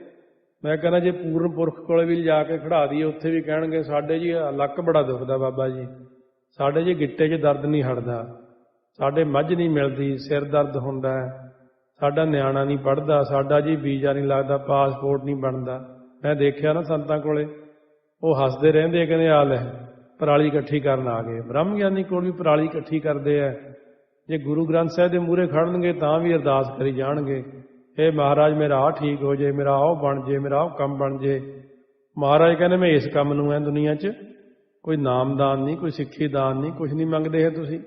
ਮੈਂ ਕਹਿੰਦਾ ਜੇ ਪੂਰਨ ਪੁਰਖ ਕੋਲੇ ਵੀ ਜਾ ਕੇ ਖੜਾ ਦਈਏ ਉੱਥੇ ਵੀ ਕਹਿਣਗੇ ਸਾਡੇ ਜੀ ਲੱਕ ਬੜਾ ਦੁਖਦਾ ਬਾਬਾ ਜੀ, ਸਾਡੇ ਜੀ ਗਿੱਟੇ 'ਚ ਦਰਦ ਨਹੀਂ ਹਟਦਾ, ਸਾਡੇ ਮੱਝ ਨਹੀਂ ਮਿਲਦੀ, ਸਿਰ ਦਰਦ ਹੁੰਦਾ, ਸਾਡਾ ਨਿਆਣਾ ਨਹੀਂ ਪੜ੍ਹਦਾ, ਸਾਡਾ ਜੀ ਵੀਜ਼ਾ ਨਹੀਂ ਲੱਗਦਾ, ਪਾਸਪੋਰਟ ਨਹੀਂ ਬਣਦਾ। ਮੈਂ ਦੇਖਿਆ ਨਾ ਸੰਤਾਂ ਕੋਲੇ, ਉਹ ਹੱਸਦੇ ਰਹਿੰਦੇ, ਕਹਿੰਦੇ ਆ ਲੈ ਪਰਾਲੀ ਇਕੱਠੀ ਕਰਨ ਆ ਗਏ। ਬ੍ਰਹਮ ਗਿਆਨੀ ਕੋਲ ਵੀ ਪਰਾਲੀ ਇਕੱਠੀ ਕਰਦੇ ਆ। ਜੇ ਗੁਰੂ ਗ੍ਰੰਥ ਸਾਹਿਬ ਦੇ ਮੂਹਰੇ ਖੜਨਗੇ ਤਾਂ ਵੀ ਅਰਦਾਸ ਕਰੀ ਜਾਣਗੇ, ਇਹ ਮਹਾਰਾਜ ਮੇਰਾ ਆਹ ਠੀਕ ਹੋ ਜੇ, ਮੇਰਾ ਆਹ ਬਣ ਜੇ, ਮੇਰਾ ਆਹ ਕੰਮ ਬਣ ਜੇ। ਮਹਾਰਾਜ ਕਹਿੰਦੇ ਮੈਂ ਇਸ ਕੰਮ ਨੂੰ ਹੈ ਦੁਨੀਆ 'ਚ, ਕੋਈ ਨਾਮਦਾਨ ਨਹੀਂ, ਕੋਈ ਸਿੱਖੀ ਦਾਨ ਨਹੀਂ, ਕੁਛ ਨਹੀਂ ਮੰਗਦੇ ਹੈ ਤੁਸੀਂ।